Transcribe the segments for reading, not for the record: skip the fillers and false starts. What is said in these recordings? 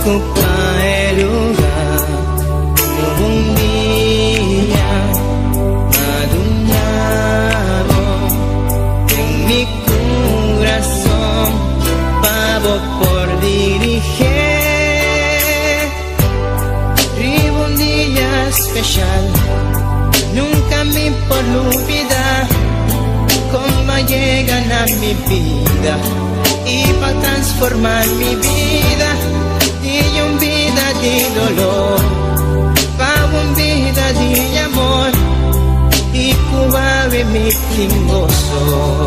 ocupa el lugar como un día madurado en mi corazón, pavo por dirigir. Vivo un día especial, nunca me por olvidar cómo llegan a mi vida y para transformar mi vida de una vida de dolor para una vida de amor y cubre mi gozo.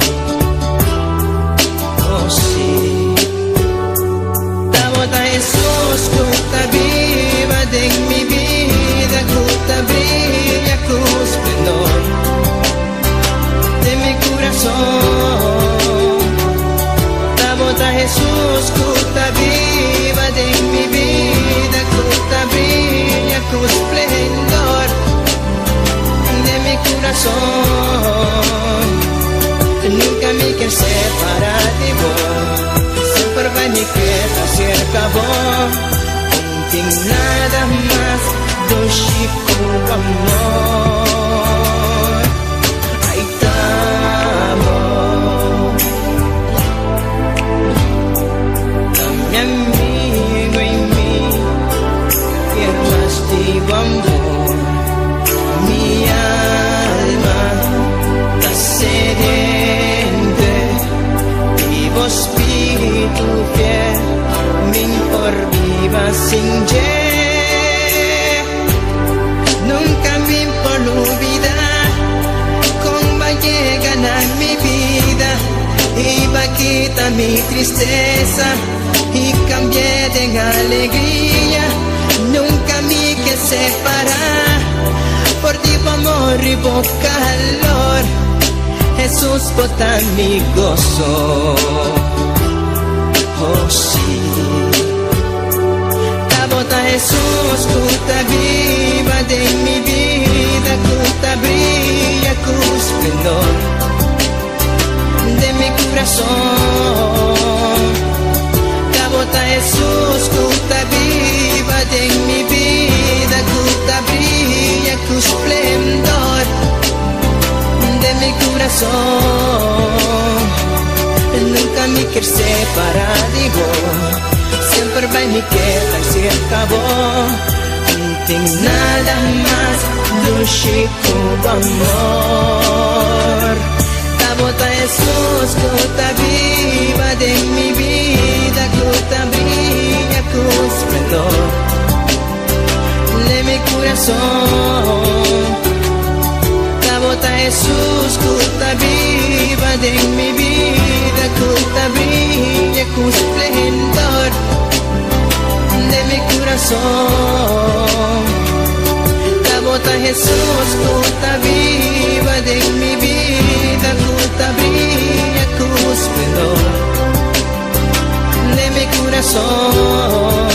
Oh sí, la boda Jesús que está viva de mi vida, que está brilla con esplendor de mi corazón. La boda Jesús que está viva de mi vida, que está brilla con esplendor de mi corazón. Nunca me quiero separar de vos, siempre va mi queda cerca vos. Sin nada más, dos chicos amor. Ahí estamos, a mi amigo y mí, quiero más de amor. Mi alma está sediente, vivo espíritu fiel, mi por viva sin nunca me por olvidar cómo llegan a mi vida y va a quitar mi tristeza y cambié de alegría. Nunca me que separar por ti amor y por calor. Jesús bota mi gozo. Oh sí, la bota Jesús que está viva de mi vida, que está brilla con esplendor de mi corazón. La bota Jesús que está viva de mi vida, que está brilla con esplendor de mi corazón. Nunca me quiero separar de vos, siempre va mi queda y se acabó. No tengo nada más dulce como amor. La bota Jesús que está viva de mi vida, que está brilla con esplendor de mi corazón. La bota Jesús que está viva de mi vida, que está brilla con esplendor de mi corazón. La bota Jesús que está viva de mi vida, que está brilla con esplendor de mi corazón.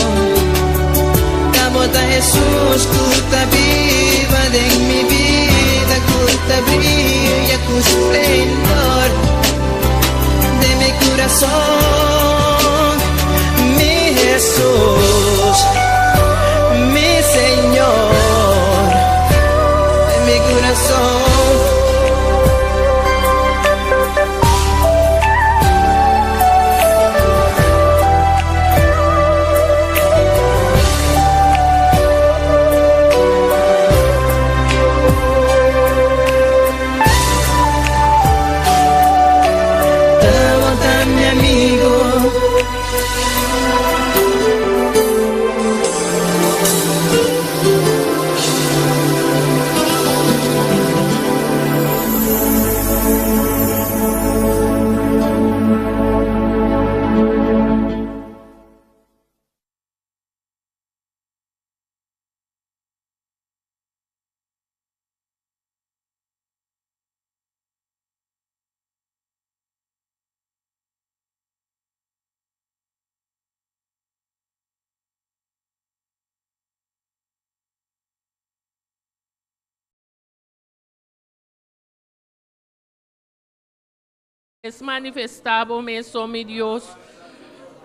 La bota Jesús que está viva de mi vida, que está brilla con esplendor de mi corazón. Mi Jesús, mi Señor, de mi corazón. Es manifestado eso, mi Dios,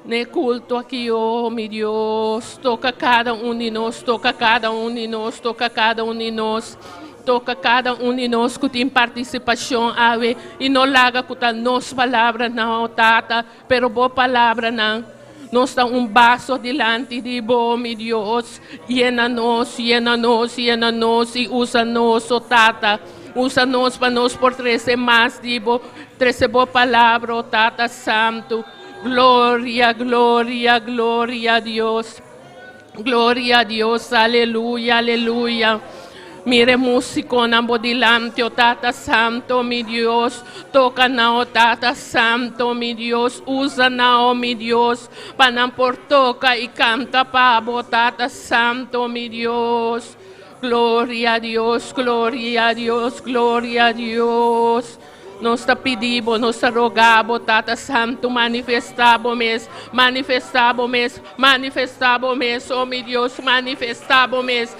Ne culto aqui, oh meu Deus, toca cada um de nós, toca cada um de nós, toca cada um de nós. Toca cada um de nós que tem participação, ave, e não larga com a nossa palavra, não, tata, pero boa palavra, não. Nós estamos vaso delante de vós, meu Deus, llena-nos, llena-nos, llena-nos e usa-nos, oh tata. Usa-nos para nós por trazer mais de vós, trazer boa palavra, oh tata santo. Glória, glória, glória a Deus. Glória a Deus, aleluia, aleluia. Mire músico na delante, oh Tata Santo, mi Dios. Toca na, oh Tata Santo, mi Dios. Usa na, oh mi Dios. Panam por toca y canta pavo, oh Tata Santo, mi Dios. Gloria a Dios, gloria a Dios, gloria a Dios. Nós te pedimos, nós te rogamos, Tata Santo, manifestamos, manifestamos, manifestamos, oh meu Deus, manifestamos,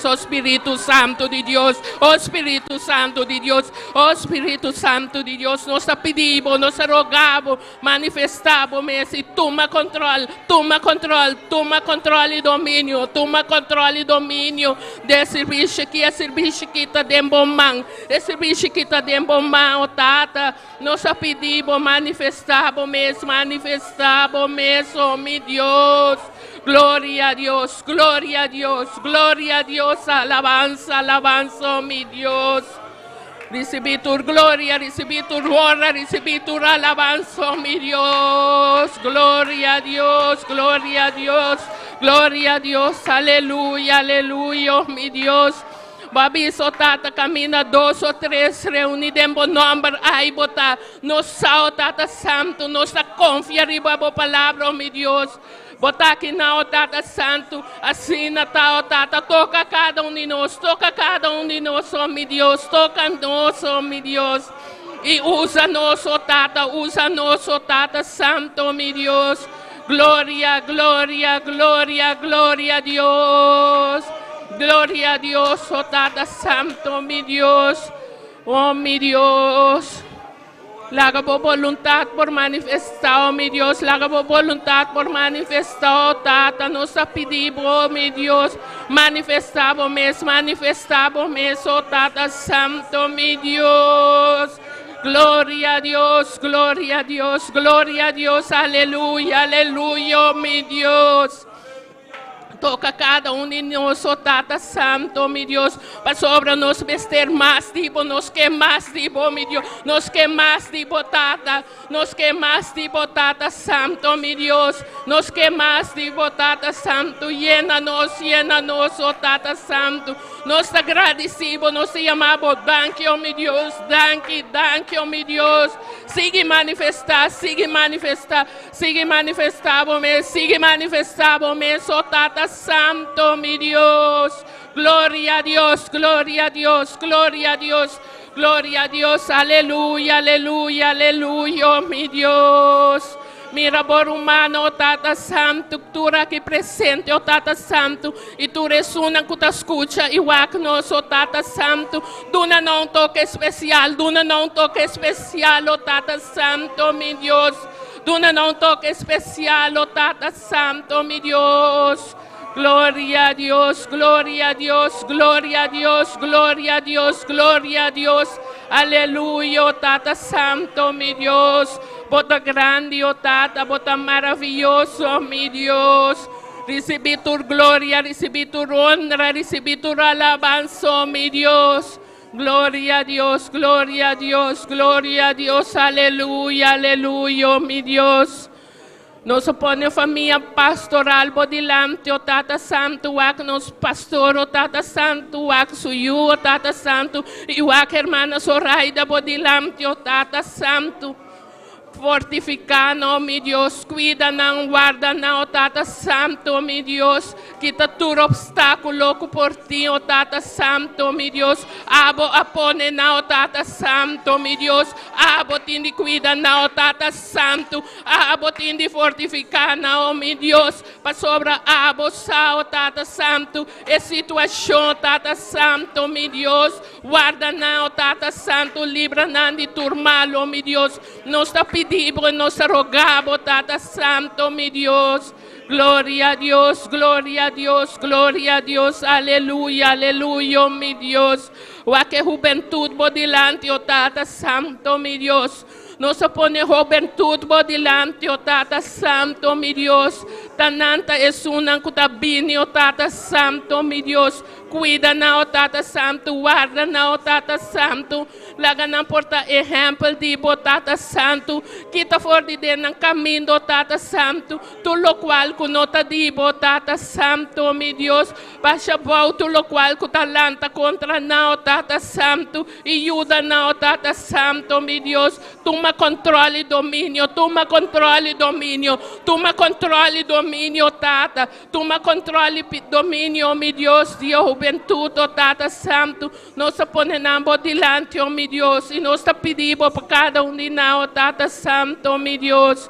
oh Espírito Santo de Deus, oh Espírito Santo de Deus, oh Espírito Santo de Deus, nós te pedimos, nós te rogamos, manifestamos, e toma controle e domínio, toma controle e domínio desse serviço que é serviço que está dentro do mão, esse serviço que está dentro do mão, Tata, nós pedimos, manifestamos, oh meu Deus, glória a Deus, glória a Deus, glória a Deus, alabanza, alabanza, oh meu Deus. Recibi tu gloria, recibi tu honra, recibi tu alabanza, oh mi Dios. Gloria a Dios, gloria a Dios, gloria a Dios. Aleluya, aleluya, oh mi Dios. Babiso tata camina 2 ou 3 reunidos em bom número, ai botar, nos sao tata santo, nos confia riba a palavra, oh meu Deus. Botar aqui na oh Tata Santo, assim na oh Tata, toca cada um de nós, oh meu Deus, toca nós, oh meu Deus. E usa-nos, oh Tata, oh Tata Santo, oh meu Deus. Glória, glória, glória, glória a Deus. Glória a Deus, oh Tata Santo, oh meu Deus. Oh meu Deus. Laga por voluntad por manifestar, oh mi Dios. Laga por voluntad por manifestar, oh Tata. Nos pedimos, oh mi Dios. Manifestamos, oh Tata Santo, mi Dios. Gloria a Dios, gloria a Dios, gloria a Dios. Aleluya, aleluya, oh mi Dios. Toca cada um de nós, oh Tata Santo, meu Deus, para sobre nós vestir mais tipo, nos que mais tipo, meu Deus, nos que mais tipo, Tata, nos que mais tipo, Tata Santo, meu Deus, nos que mais tipo, Tata Santo, llena-nos, oh Tata Santo, nós te agradecemos, nós te amamos, danke, oh meu Deus, danke, oh meu Deus, siga manifestar, oh Tata Santo, mi Dios. Gloria a Dios, gloria a Dios, gloria a Dios, gloria a Dios. Aleluya, aleluya, aleluya, oh, mi Dios. Mira por humano, oh Tata Santo, tu aqui presente, oh Tata Santo, e tu ressuna que tu escuta, igual que nós, oh Tata Santo, duna não toque especial, oh Tata Santo, mi Dios. Duna não toque especial, oh Tata Santo, mi Dios. Gloria a Dios, gloria a Dios, gloria a Dios, gloria a Dios, gloria a Dios. Aleluya, oh Tata Santo, mi Dios. Bota grande, oh Tata, bota maravilloso, mi Dios. Recibí tu gloria, recibí tu honra, recibí tu alabanza, oh mi Dios. Gloria a Dios, gloria a Dios, gloria a Dios. Aleluya, aleluya, oh mi Dios. Nos pone família pastoral por delante, oh Tata Santo, o nos pastor, oh Tata Santo, o suyu, oh Tata Santo, e o hermana Zoraida por delante, oh Tata Santo. Fortificando, oh meu Deus, cuida não, guarda não, oh Tata Santo, oh meu Deus, quita todo obstáculo por ti, oh Tata Santo, oh meu Deus, abo apone não, oh Tata Santo, oh meu Deus, abo tinde cuida não, oh Tata Santo, abo tinde fortificar não, oh meu Deus, para sobra abo sa, oh Tata Santo, e situação, Tata Santo, oh meu Deus, guarda não, oh Tata Santo, libra não de turmal, oh meu Deus, nós está pedimos, nos rogamos, Tata Santo, mi Dios. Gloria a Dios, gloria a Dios, gloria a Dios, aleluya, aleluya, mi Dios. Que juventud por delante, oh Tata Santo, mi Dios. Nos pone juventud por delante, oh Tata Santo, mi Dios. Tananta es una cutabini, oh Tata Santo, mi Dios. Cuida na, oh Tata Santo, guarda na, oh Tata Santo. Laga na porta exemplo de oh Tata Santo. Quita fora de dentro caminho, oh Tata Santo. Tu lo qual com nota de oh Tata Santo, mi Deus. Baixa volta lo qual com talanta contra na, oh Tata Santo. E ajuda na, oh Tata Santo, mi Deus. Toma controle e domínio, toma controle e domínio. Toma controle e domínio, Tata. Toma controle e domínio, mi Deus. Dio juventude, oh Tata Santo. Nós ponemos delante, oh mi Deus. E nós pedimos para cada de nós, oh Tata Santo, mi Deus.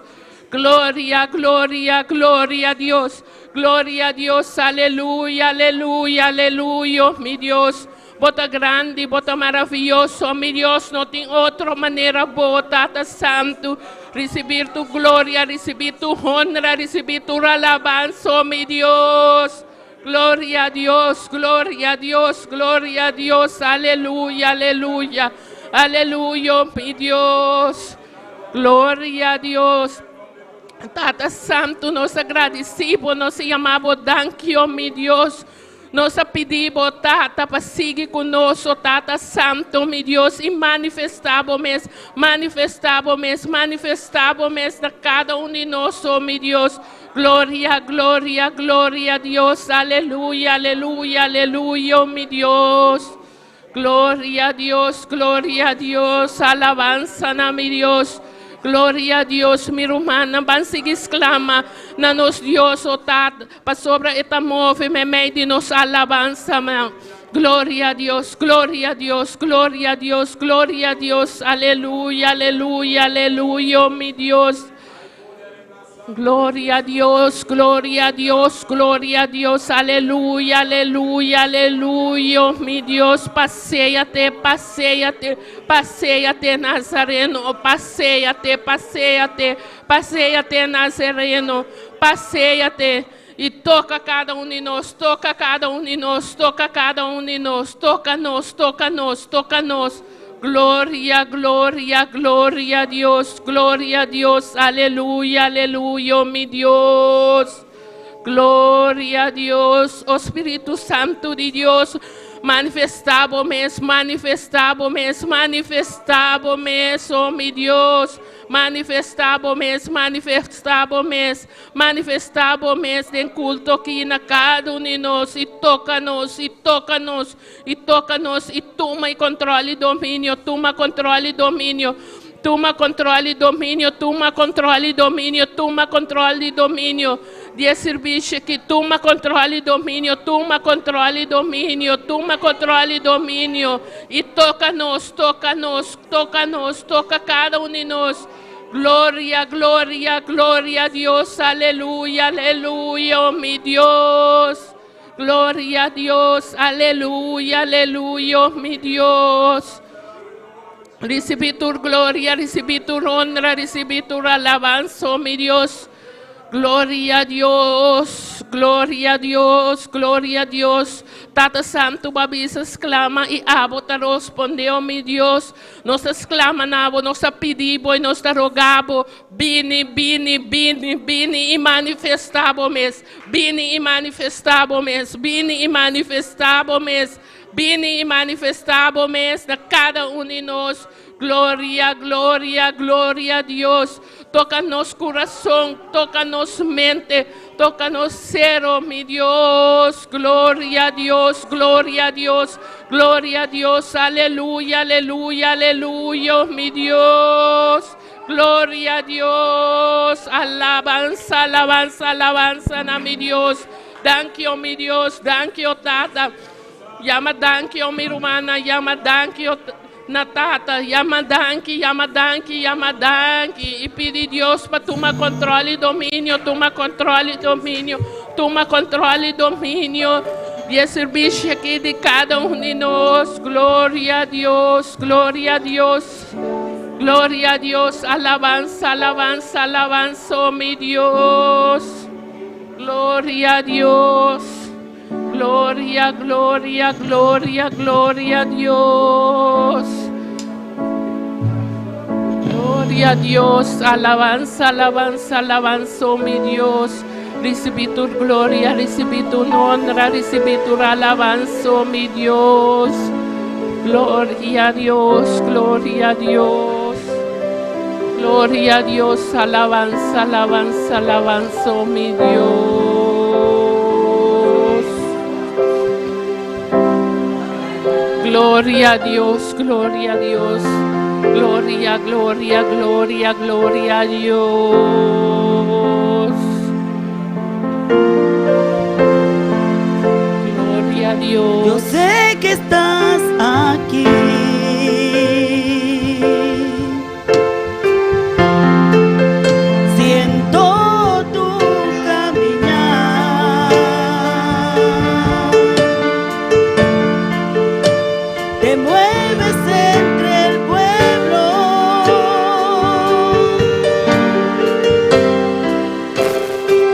Glória, glória, glória a Deus. Glória a Deus, aleluia, aleluia, aleluia, mi Deus. Bota grande, bota maravilhoso, mi Deus, não tem outra maneira boa, Tata Santo. Receber tu glória, receber tu honra, receber tu alabança, mi Deus. Glória a Deus, glória a Deus, glória a Deus, aleluia, aleluia, aleluia, mi Deus. Glória a Deus. Tata Santo, nós agradecemos, nós chamamos thank you, meu Deus. Nós pedimos, Tata, para seguir conosco, Tata Santo, meu Deus, e manifestamos mesmo na cada de nós, meu Deus. Glória, glória, glória a Deus, aleluia, aleluia, aleluia, meu Deus. Glória a Deus, alabança, meu Deus. Glória a Deus, minha irmã, não se exclama na nos Deus, oh Tata, para sobre esta move, me meio de nos alabança, meu. Glória a Deus, glória a Deus, glória a Deus, glória a Deus, aleluia, aleluia, aleluia, meu Deus. Glória a Deus, glória a Deus, glória a Deus, aleluia, aleluia, aleluia, meu Deus, passeia-te, passeia-te, passeia-te, Nazareno, passeia-te, passeia-te, passeia-te, Nazareno, passeia-te. E toca cada de nós, toca cada de nós, toca cada de nós, toca-nos, toca-nos, toca-nos. Glória, glória, glória a Deus, glória a Deus, aleluia, aleluia, meu Deus. Glória a Deus, o Espírito Santo de Deus, manifestado mesmo, manifestado mesmo, manifestado mesmo, oh meu Deus. Manifestado mesmo, manifestado mesmo, manifestado mesmo em culto aqui na cada de nós, e toca-nos, e toca-nos, e toca-nos, e toma e controle e domínio, toma controle e domínio, toma controle e domínio, toma controle e domínio, toma controle e domínio, de serviço que toma controle e domínio, toma controle e domínio, toma controle e domínio, e toca-nos, toca-nos, toca-nos, toca cada de nós. Glória, glória, glória a Deus, aleluia, aleluia, oh meu Deus. Glória a Deus, aleluia, aleluia, oh meu Deus. Recebi tu glória, recebi tu honra, recebi tu alabança, oh meu Deus. Glória a Deus, glória a Deus, glória a Deus. Tata Santo, babisa exclama e abo te respondeu, meu Deus. Nós exclama nabo, nós pedimos e nós rogamos. Bini, bini, bini, bini e manifestamos mesmo. Bini e manifestamos mesmo. Bini e manifestamos mesmo. Bini e manifestamos mesmo na cada de nós. Glória, glória, glória a Deus. Toca nos coração, toca nos mente, toca nos ser, oh meu Deus. Glória a Deus, glória a Deus, glória a Deus. Aleluia, aleluia, aleluia, oh meu Deus. Glória a Deus. Alabanza, alabanza, alabanza, na meu Deus. Thank you, meu Deus. Thank you, Tata. Llama thank you, minha irmã. Llama thank you, na Tata, Yamadanki, Yamadanki, Yamadanki, e pedir Deus para tomar controle e domínio, tomar controle e domínio, tomar controle e domínio, e serviço aqui de cada de nós. Glória a Deus, glória a Deus. Gloria a Dios, alabanza, alabanza, alabanza, oh mi Dios. Gloria a Dios. Gloria, gloria, gloria, gloria a Dios. Gloria a Dios, alabanza, alabanza, alabanza, oh mi Dios. Recibí tu gloria, recibí tu honra, recibí tu alabanza, oh mi Dios. Gloria a Dios, gloria a Dios. Gloria a Dios, alabanza, alabanza, alabanza, oh mi Dios. Gloria a Dios, gloria a Dios. Gloria, gloria, gloria, gloria a Dios. Gloria a Dios. Yo sé que estás aquí. Siento tu caminar. Te mueves entre el pueblo,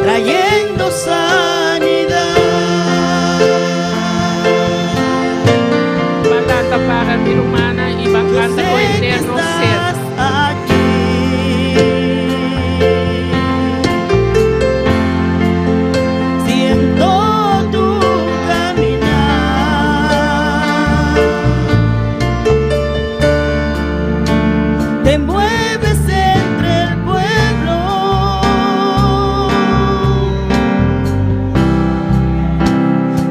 trayendo sanidad. Balada para mi hermana y bajando con eterno ser. Siento tu caminar. Te mueves entre el pueblo,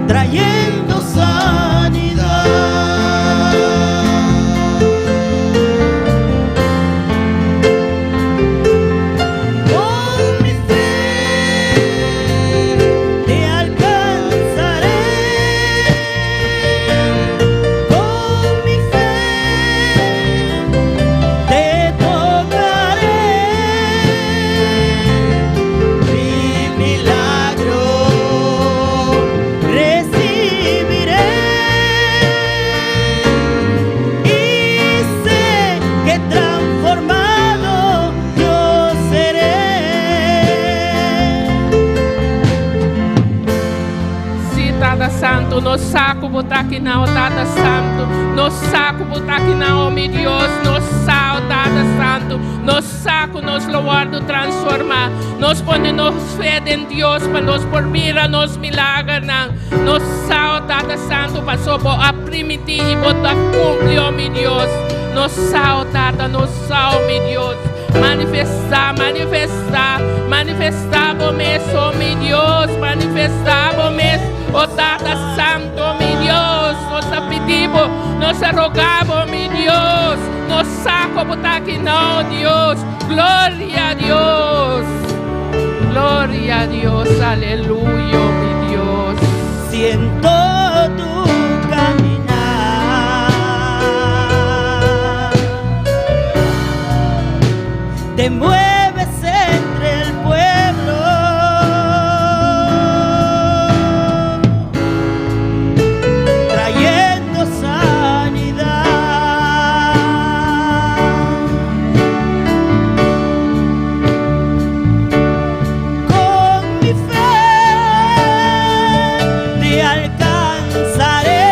trayendo sanidad. Con mi fe te alcanzaré. Con mi fe te tocaré. Mi milagro recibiré. Y sé que transformado yo seré. Se Tata Santo, no saco botar aqui não, Tata Santo. No saco botar aqui não, meu Deus. No saco, Tata Santo. No saco, nos lo guardo transformar. Nos pone nos fé em Deus para nos por mira nos milagres. No saco, Tata Santo, passou a permitir e botar cumprir, meu Deus. No saco, Tata, no saco, meu Deus. Manifestar, manifestar, manifestar, bom mês, oh meu Deus. Manifestar, bom mês, oh Tata Santo, oh meu Deus. Nós pedimos, nós rogamos, meu Deus. Nós saco botar aqui não, Deus. Glória a Deus. Glória a Deus, aleluia, oh meu Deus. Siento tu caminar. Te mueves entre el pueblo, trayendo sanidad. Con mi fe te alcanzaré.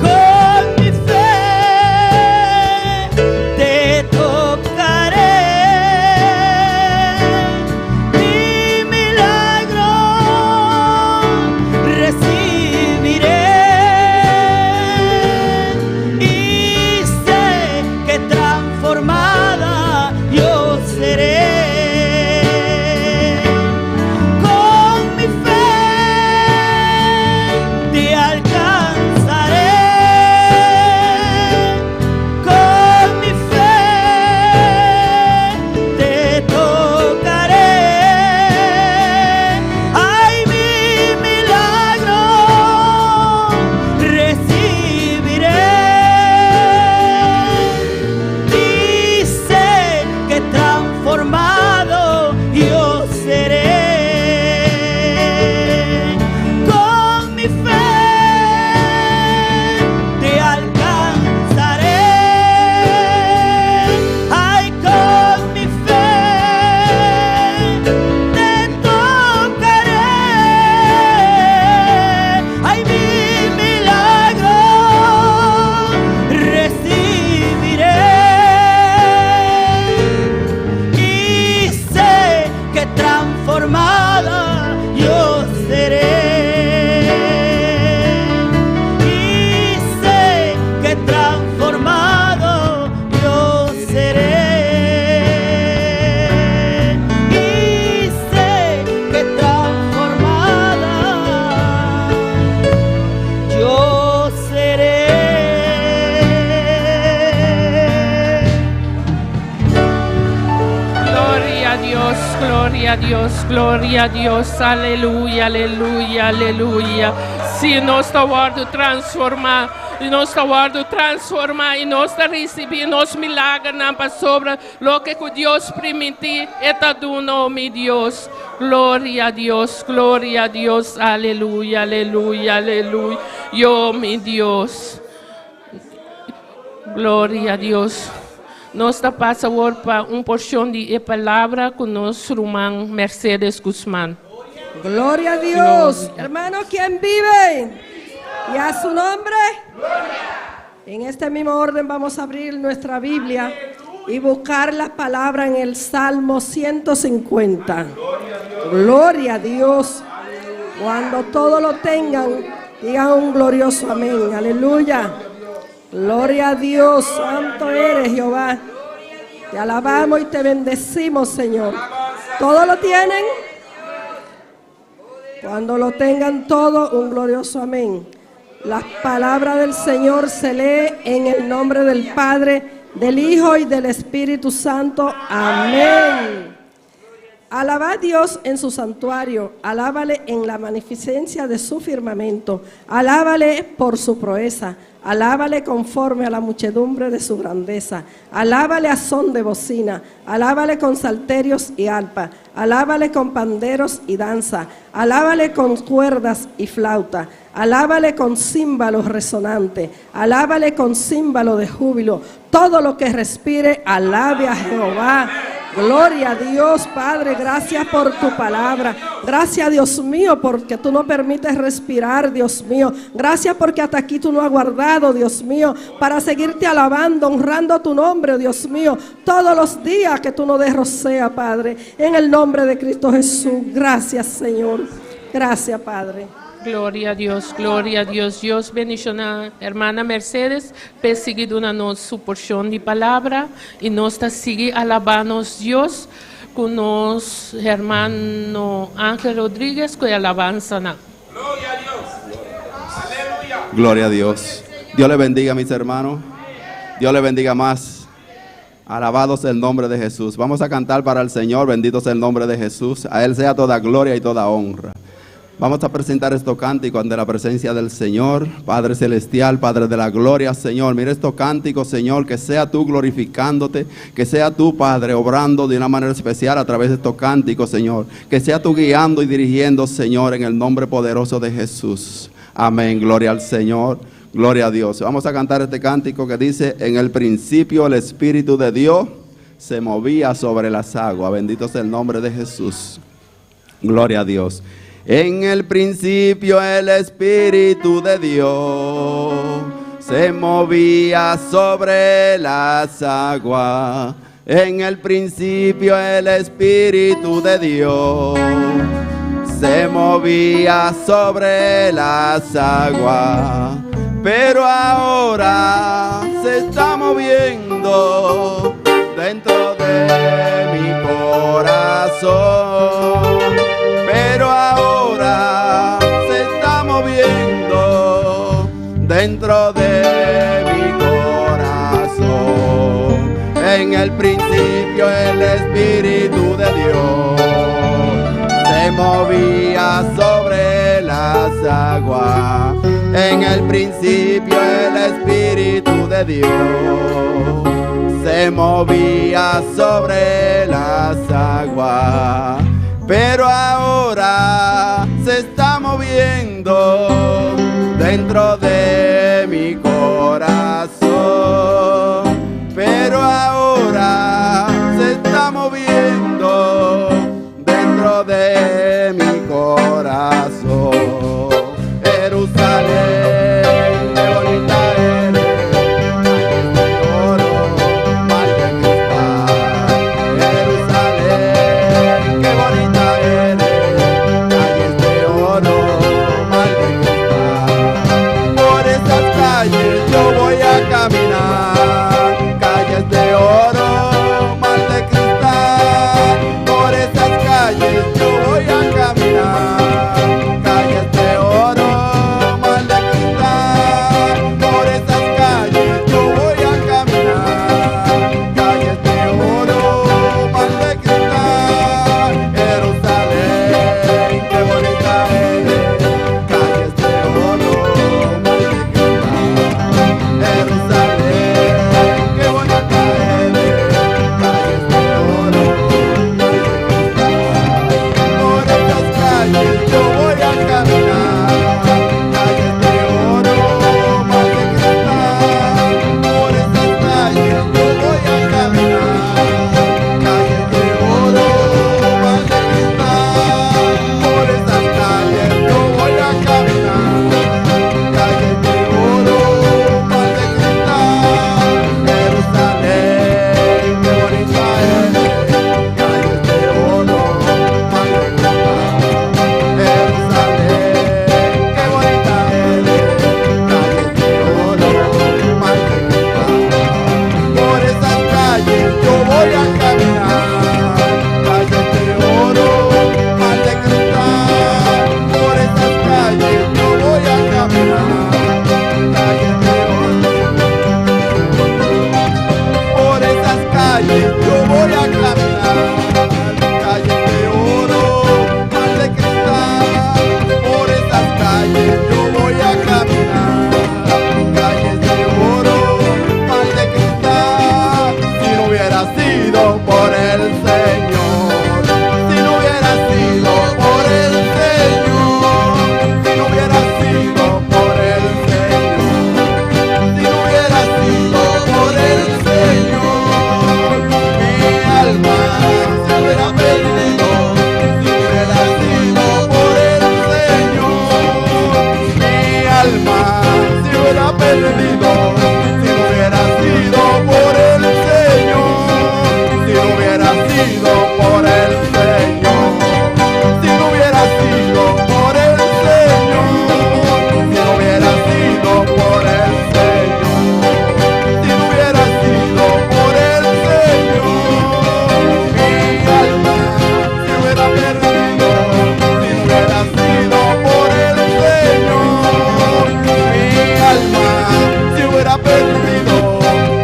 Con mi fe te tocaré. gloria a Dios, gloria a Dios, aleluia, aleluia, aleluia. Se nós estamos transformar, nós estamos transformar e nós receber nos milagres na palavra, lo que Deus permitir, está dando, meu Deus. Gloria a Dios, aleluya, aleluya, aleluya. Yo, mi Dios. Gloria a Dios. Nos pasa ahora para una porción de palabra con nuestro hermano Mercedes Guzmán. Gloria a Dios. Hermano, ¿quién vive? ¿Y a su nombre? En este mismo orden vamos a abrir nuestra Biblia y buscar la palabra en el Salmo 150. Gloria a Dios. Cuando todos lo tengan, digan un glorioso amén. Aleluya. Gloria a Dios. Santo eres, Jehová. Te alabamos y te bendecimos, Señor. ¿Todos lo tienen? Cuando lo tengan todo, un glorioso amén. La palabra del Señor se lee en el nombre del Padre, del Hijo y del Espíritu Santo. Amén. Alaba a Dios en su santuario, alábale en la magnificencia de su firmamento, alábale por su proeza, alábale conforme a la muchedumbre de su grandeza, alábale a son de bocina, alábale con salterios y arpa, alábale con panderos y danza, alábale con cuerdas y flauta, alábale con címbalos resonantes, alábale con címbalo de júbilo. Todo lo que respire, alabe a Jehová. Gloria a Dios, Padre, gracias por tu palabra. Gracias, Dios mío, porque tú nos permites respirar, Dios mío. Gracias porque hasta aquí tú nos has guardado, Dios mío, para seguirte alabando, honrando tu nombre, Dios mío, todos los días que tú nos des rocea, Padre. En el nombre de Cristo Jesús. Gracias, Señor. Gracias, Padre. Gloria a Dios, gloria a Dios. Dios bendiga a hermana Mercedes, perseguido na su porción de palabra y nos está sigue alabando Dios con nos hermano Ángel Rodríguez con alabanza. Gloria a Dios. Aleluya. Gloria a Dios. Dios le bendiga, mis hermanos. Dios le bendiga más. Alabado sea el nombre de Jesús. Vamos a cantar para el Señor. Bendito sea el nombre de Jesús. A Él sea toda gloria y toda honra. Vamos a presentar estos cánticos ante la presencia del Señor, Padre Celestial, Padre de la gloria, Señor. Mira estos cánticos, Señor, que sea tú glorificándote, que sea tú, Padre, obrando de una manera especial a través de estos cánticos, Señor. Que sea tú guiando y dirigiendo, Señor, en el nombre poderoso de Jesús. Amén, gloria al Señor, gloria a Dios. Vamos a cantar este cántico que dice: en el principio el Espíritu de Dios se movía sobre las aguas. Bendito sea el nombre de Jesús. Gloria a Dios. En el principio el Espíritu de Dios se movía sobre las aguas. En el principio el Espíritu de Dios se movía sobre las aguas. Pero ahora se está moviendo dentro de mi corazón. Pero ahora se está moviendo dentro de mi corazón. En el principio el Espíritu de Dios se movía sobre las aguas. En el principio el Espíritu de Dios se movía sobre las aguas. Pero ahora se está moviendo dentro de mi corazón. Pero ahora se está moviendo dentro de mi corazón. Jerusalén, qué bonita eres, de oro, mal de cristal. Jerusalén, qué bonita eres, calles de oro, mal de cristal. Por esas calles voy a caminar calles de oro, mar de cristal, por estas calles yo voy a caminar calles de oro, mar de cristal. Si no hubiera sido por el Señor, si no hubiera sido por el Señor, si no hubiera sido por el Señor, si no hubiera sido por el Señor, mi alma se hubiera perdido. Si no hubiera sido por el Señor, mi alma se hubiera perdido. Si no hubiera sido por el Señor, si no hubiera sido por el Señor, si no hubiera sido por el Señor, si no hubiera sido por el Señor, si no hubiera sido por el Señor, mi alma se hubiera perdido. Si no hubiera sido por el Señor, mi alma se hubiera perdido.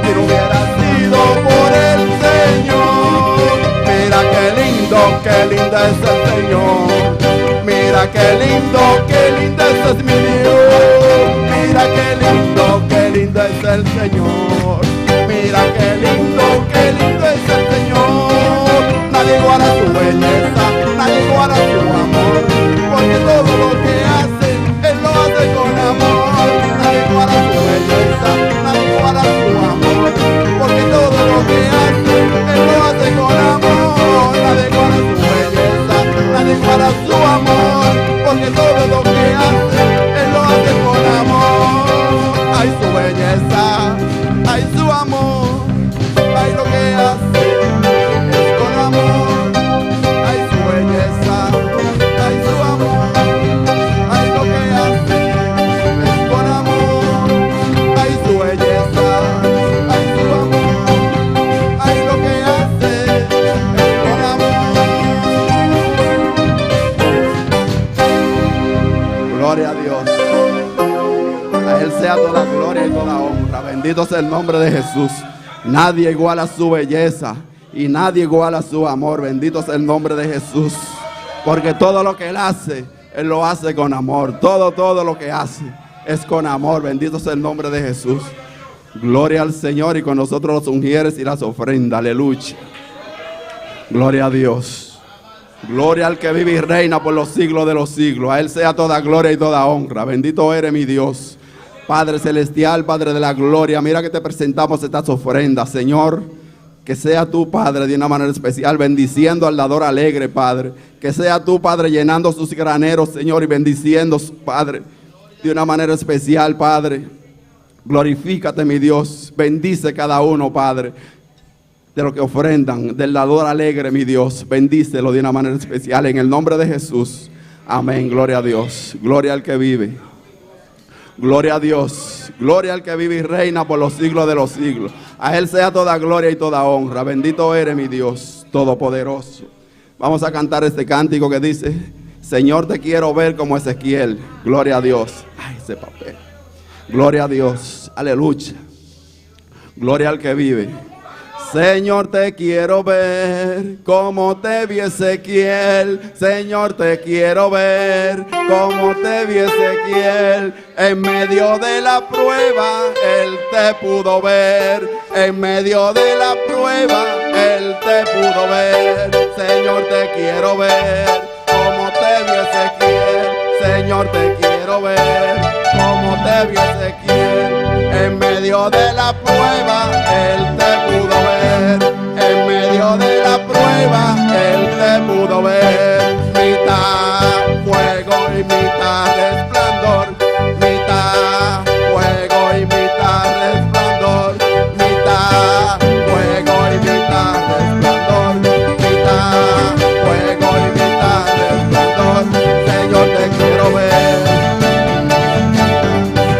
Si no hubiera sido por el Señor, mira qué lindo es el Señor. Mira qué lindo es mi Dios. Mira qué lindo es el Señor. Mira qué lindo es el Señor. Nadie iguala su belleza, nadie iguala su amor, porque todo lo que hace, Él lo hace con amor. Nadie iguala su belleza, nadie iguala su amor, porque todo lo que hace, Él lo hace con amor. Nadie iguala su belleza, nadie iguala su amor, porque todo lo que hace, Él lo hace con amor. Hay su belleza, hay su amor, hay lo que hace es con amor. Hay su belleza, hay su amor, hay lo que hace es con amor. Hay su belleza, hay su amor, hay lo que hace es con amor. Gloria a Dios. A Él sea toda gloria y toda honra. Bendito sea el nombre de Jesús. Nadie iguala su belleza y nadie iguala su amor. Bendito sea el nombre de Jesús. Porque todo lo que Él hace, Él lo hace con amor. Todo lo que hace es con amor. Bendito sea el nombre de Jesús. Gloria al Señor y con nosotros los ungieres y las ofrendas. Aleluya. Gloria a Dios. Gloria al que vive y reina por los siglos de los siglos. A Él sea toda gloria y toda honra. Bendito eres mi Dios. Padre celestial, Padre de la gloria, mira que te presentamos estas ofrendas, Señor. Que sea tú, Padre, de una manera especial, bendiciendo al dador alegre, Padre. Que sea tú, Padre, llenando sus graneros, Señor, y bendiciendo, Padre, de una manera especial, Padre. Glorifícate, mi Dios. Bendice cada uno, Padre, de lo que ofrendan, del dador alegre, mi Dios. Bendícelo de una manera especial, en el nombre de Jesús. Amén, gloria a Dios. Gloria al que vive. Gloria a Dios, gloria al que vive y reina por los siglos de los siglos. A Él sea toda gloria y toda honra. Bendito eres mi Dios todopoderoso. Vamos a cantar este cántico que dice: Señor, te quiero ver como Ezequiel. Gloria a Dios. Ay, ese papel. Gloria a Dios, aleluya. Gloria al que vive. Señor, te quiero ver como te vi Ezequiel. Señor, te quiero ver como te vi Ezequiel. En medio de la prueba, Él te pudo ver. En medio de la prueba, Él te pudo ver. Señor, te quiero ver como te vi Ezequiel. Señor, te quiero ver como te vi Ezequiel. En medio de la prueba, Él te pudo ver. En medio de la prueba, Él te pudo ver. Mitad fuego y mitad resplandor. Mitad fuego y mitad resplandor. Mitad fuego y mitad resplandor. Mitad fuego y mitad resplandor. Señor, te quiero ver.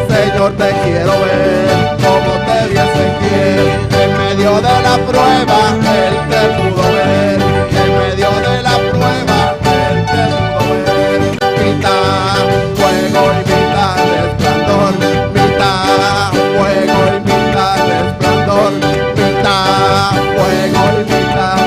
Señor, te quiero ver como te vi Ezequiel. En medio de la prueba, Él te pudo ver. En medio de la prueba, Él te pudo ver. Mitad fuego y mitad resplandor. Mitad fuego y mitad resplandor. Mitad fuego y mitad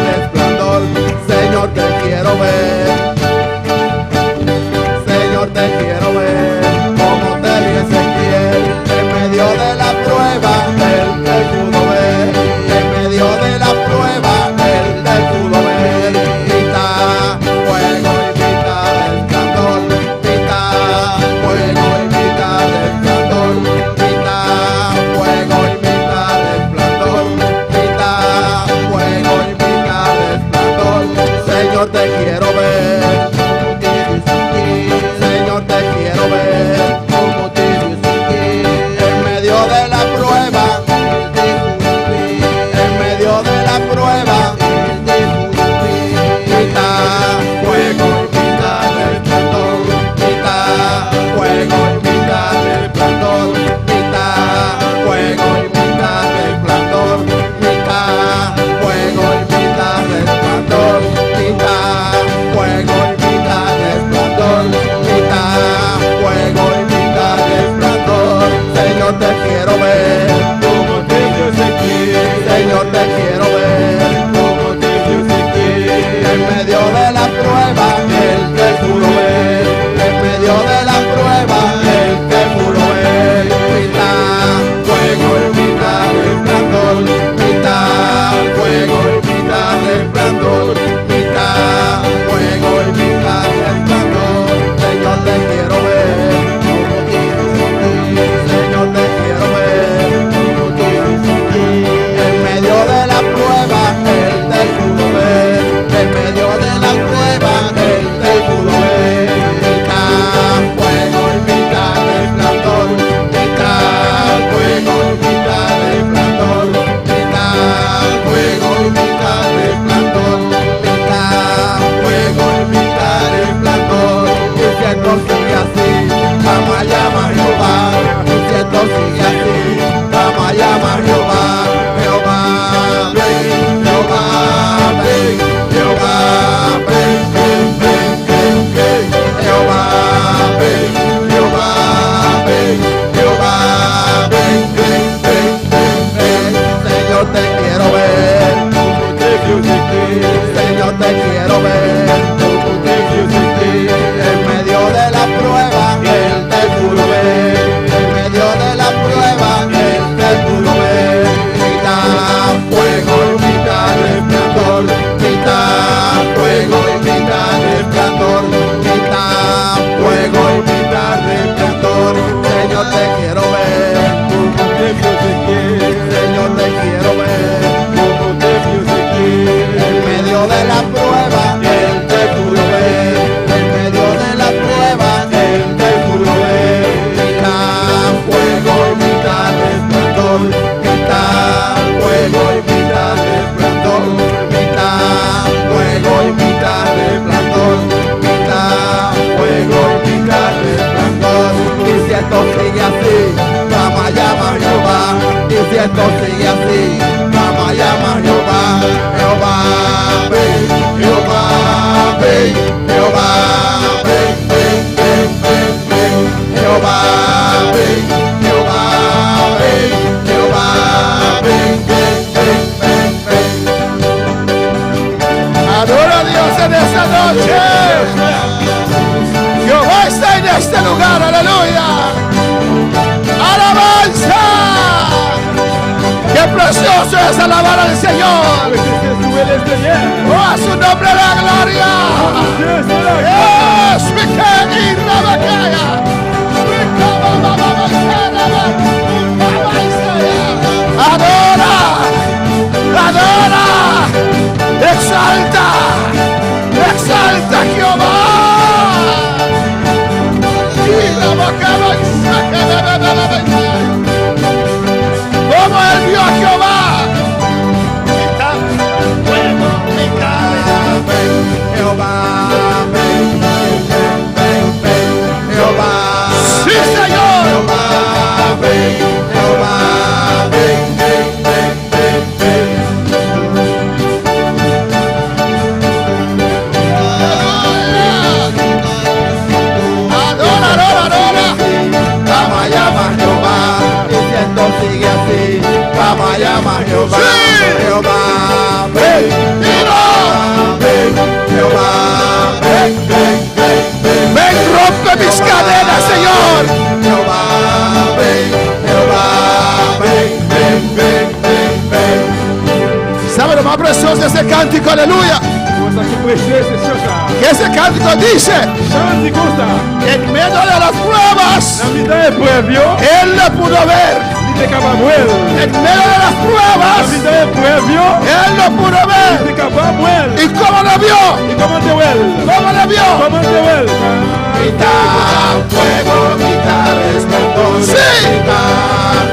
Señor, te quiero ver. En medio de la prueba, Él te pudo ver. En medio de la prueba, Él te pudo ver. Quita fuego y quita resplandor. Quita fuego y quita resplandor. Quita fuego y quita resplandor. Señor, te quiero ver. Señor, te quiero ver. En medio de la prueba, Él te pudo ver. En medio de la prueba, Él te pudo ver. Quita fuego y quita resplandor. Quita fuego y quita resplandor. Quita fuego y quita resplandor. Quita fuego y quita resplandor. Y si esto sigue así, vamos a llamar a Jehová. Y si esto sigue así, vamos a llamar a Jehová. Jehová, ven, Jehová, ven, Jehová, ven, ven, ven, ven, ven. Jehová, ven, Jehová, ven, Jehová, ven, ven, ven, ven, ven. Adora a Dios en esta noche. Jehová está en este lugar, aleluya. ¡Alabanza! ¡Qué precioso es alabar al Señor! ¡Oh, a su nombre la gloria! ¡Yes! ¡We can ir la batalla! ¡Adora! ¡Adora! ¡Exalta! ¡Exalta Jehová! Como él vio a Jehová. Jehová, ven, ven, ven, ven, Jehová. Sí, Señor. Jehová, ven, Jehová, ven, ven, ven, ven, ven. Adora, adora, adora. Vamos a llamar a Jehová. Y si esto sigue así, vamos a llamar a Jehová. Jehová, ven, Jehová, ven, Jehová, ven, ven, ven, ven. Ven, rompe mis cadenas, Señor. Jehová, ven, Jehová, ven, ven, ven, ven, ven. ¿Sabe lo más precioso de ese cántico? Aleluya. Que ese cántico dice: en medio de las pruebas, Él le pudo ver. En medio de las pruebas, Él lo pudo ver. ¿Y cómo lo vio? ¿Cómo lo vio? Quita fuego, quita resplandor. Sí. Quita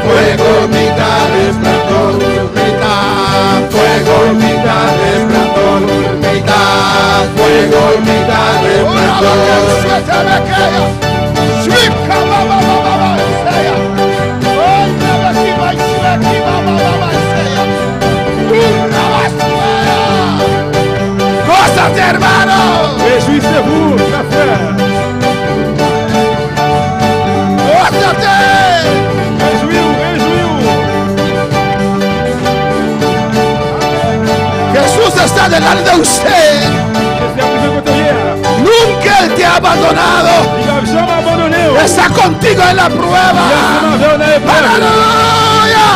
fuego, quita resplandor. Quita fuego, quita resplandor. Quita fuego, quita resplandor. ¡Gózate, hermano! Réjouissez-vous, ma frère. ¡Gózate! Réjouissez-vous, réjouissez-vous. Jesús está delante de usted. J'espère que vous écouteriez. Nunca Él te ha abandonado. Il va jamais abandonner. Está contigo en la prueba. ¡Aleluya!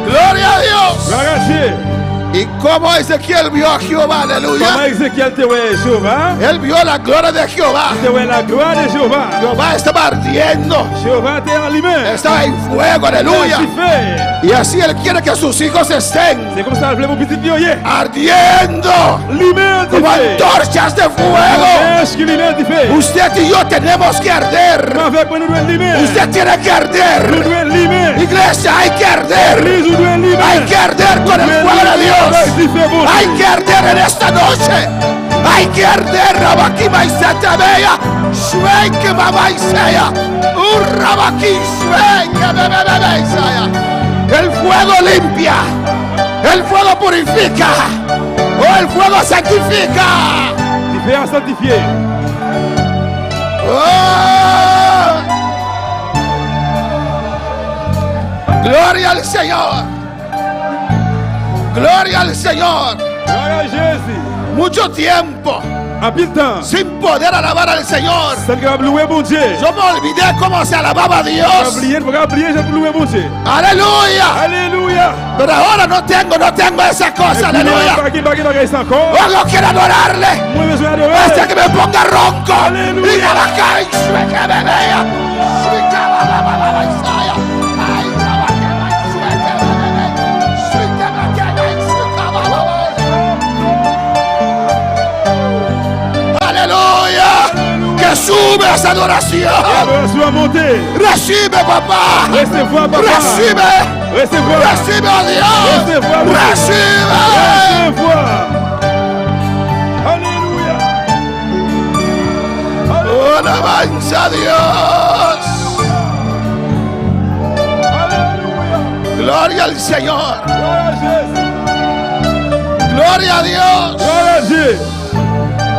¡Gloria a Dios! Gloire à Dieu. ¿Y cómo Ezequiel vio a Jehová? Comment Aleluya. Ézéchiel te voyait Jéhovah? Él vio la gloria de Jehová. Te voyait la gloire de Jéhovah. Jehová estaba ardiendo. Jéhovah était allumé. Estaba en fuego. Aleluya. Ainsi fait. Y así Él quiere que sus hijos estén C'est comme ça, appelez mon petit pionnier. ardiendo Allumé, como antorchas de fuego. Est-ce qu'il est fait? Usted y yo tenemos que arder. Avec moi, nous devons allumer. Usted tiene que Nous arder. devons allumer. Iglesia, hay que arder. Église, nous devons allumer. Hay que arder con el fuego de Dios. Hay que arder en esta noche. Hay que arder. Rabakima y Satabea. Shwenke Baba Isaya. Urrabaki Shwenke Bebe Isaya. El fuego limpia. El fuego purifica. Oh, el fuego santifica. Sanctifié, sanctifié. Oh. Gloria al Señor. Gloria al Señor. Gloire à Jésus. Mucho tiempo En pile temps. sin poder alabar al Señor. C'est capable de louer mon Dieu. Yo me olvidé cómo se alababa a Dios. Faut pas oublier, j'ai louer mon Dieu. Aleluya. Alléluia. Pero ahora no tengo esa cosa. Aleluya. encore. Yo quiero adorarle Moi, besoin de hasta que me ponga ronco. Aleluya. Y la cae, que me vea. Aleluya. Que sube esa adoración. L'adoration a monté. Recibe, papá. Recevoir, papa. Recibe. Recevoir. Recibe, oh Dios. Recevoir. Recibe. Recevoir. Alléluia. Oh, alabanza a Dios. Alléluia. Gloria al Señor. Gloire à Jésus. Gloria a Dios. Gloire à Jésus.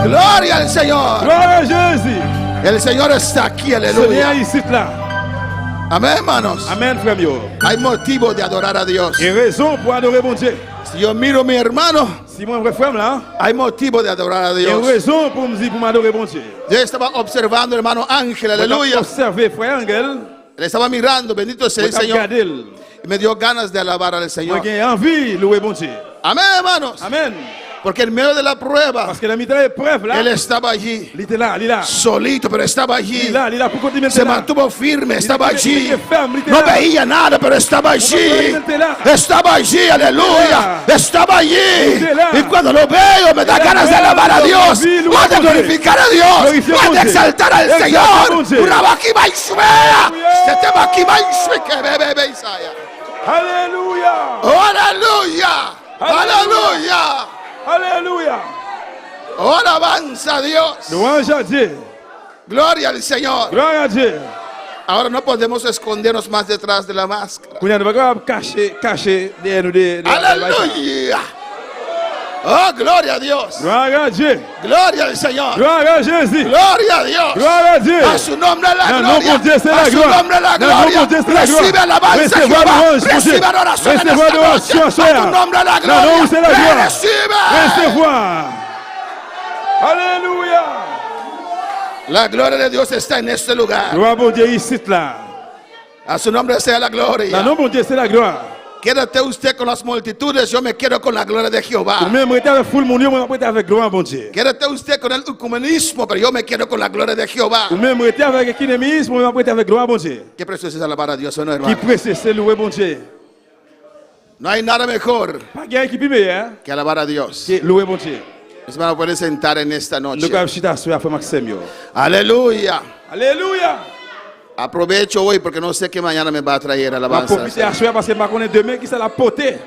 Gloria al Señor. Gloire à Jésus. El Señor está aquí, Seigneur aleluya. ici là. Amén, hermanos. Amen, frère mio. Hay motivo de adorar a Dios. Et raison pour adorer mon Dieu. Si yo miro a mi hermano, Si mon vrai frère là, hay motivo de adorar a il y a une Dios. raison pour me dire pour m'adorer mon Dieu. Yo estaba observando, hermano Ángel, Aleluya. aleluya. Observer frère Angel. Le estaba mirando, bendito sea el Señor. Regardez. Y me dio ganas de alabar al Moi Señor. j'ai envie de louer mon Dieu. Amén, hermanos. Amen. Porque en medio de la prueba, Parce que la mitad épreuve là, Él estaba allí, il était là, il est là. solito, pero estaba Il est allí. là, il est là pour continuer Se là. mantuvo firme, estaba Il allí. était ferme, il était No là. veía nada, pero estaba allí. Estaba allí, aleluya. Estaba allí. Y cuando lo veo, me da ganas de alabar a Dios, o de glorificar a Dios, o de exaltar al Señor. Urabaki Baishmea. Este tema aquí Baishme que bebe Isaiah. Alléluia. Oh, aleluya. Aleluya. Alléluia. Oh, alabanza a Dios. Louange à Dieu. Gloria al Señor. Gloire à Dieu. Ahora no podemos escondernos más detrás de la máscara. Qu'on ne va pas cacher derrière nous des. Aleluya. Oh, gloria a Dios. Gloire à Dieu. Gloria al Señor. Gloire à Jésus. Gloria a Dios. Gloire à Dieu. A su nombre la No, gloria. no, Dios es la A su gloria. nombre la No, gloria. no, Dios es la Recibe gloria. alabanza, Recibe Jehová. adoración, Recibe Dios. adoración en Recibe esta adoración, noche. A sea. tu nombre la No, no, gloria. usted la gloria. Recibe. Recevoir. Alléluia. La gloria de Dios está en este lugar. Gloire à mon Dieu ici là. A su nombre sea la La gloria. nom mon Dieu c'est la gloire. Quédate usted con las multitudes. Yo me quedo con la gloria de Jehová. Même rester avec foule mon Dieu, moi rester avec gloire mon Dieu. Quédate usted con el ecumenismo, pero yo me quedo con la gloria de Jehová. Même rester avec économisme, moi rester avec gloire mon Dieu. Qué precioso es alabar a Dios, ¿o no, Qui hermano? presse c'est louer mon Dieu. No hay nada mejor Pas gain qui plus meilleur que alabar a Dios. que louer mon Dieu. Mis hermanos, pueden sentar en esta Nous noche. avons chita sur frère Maxime yo. Aleluya. Alléluia. Aprovecho hoy porque no sé qué mañana me va a traer On va alabanza. profiter à soir parce que je connais demain qui ça la portée.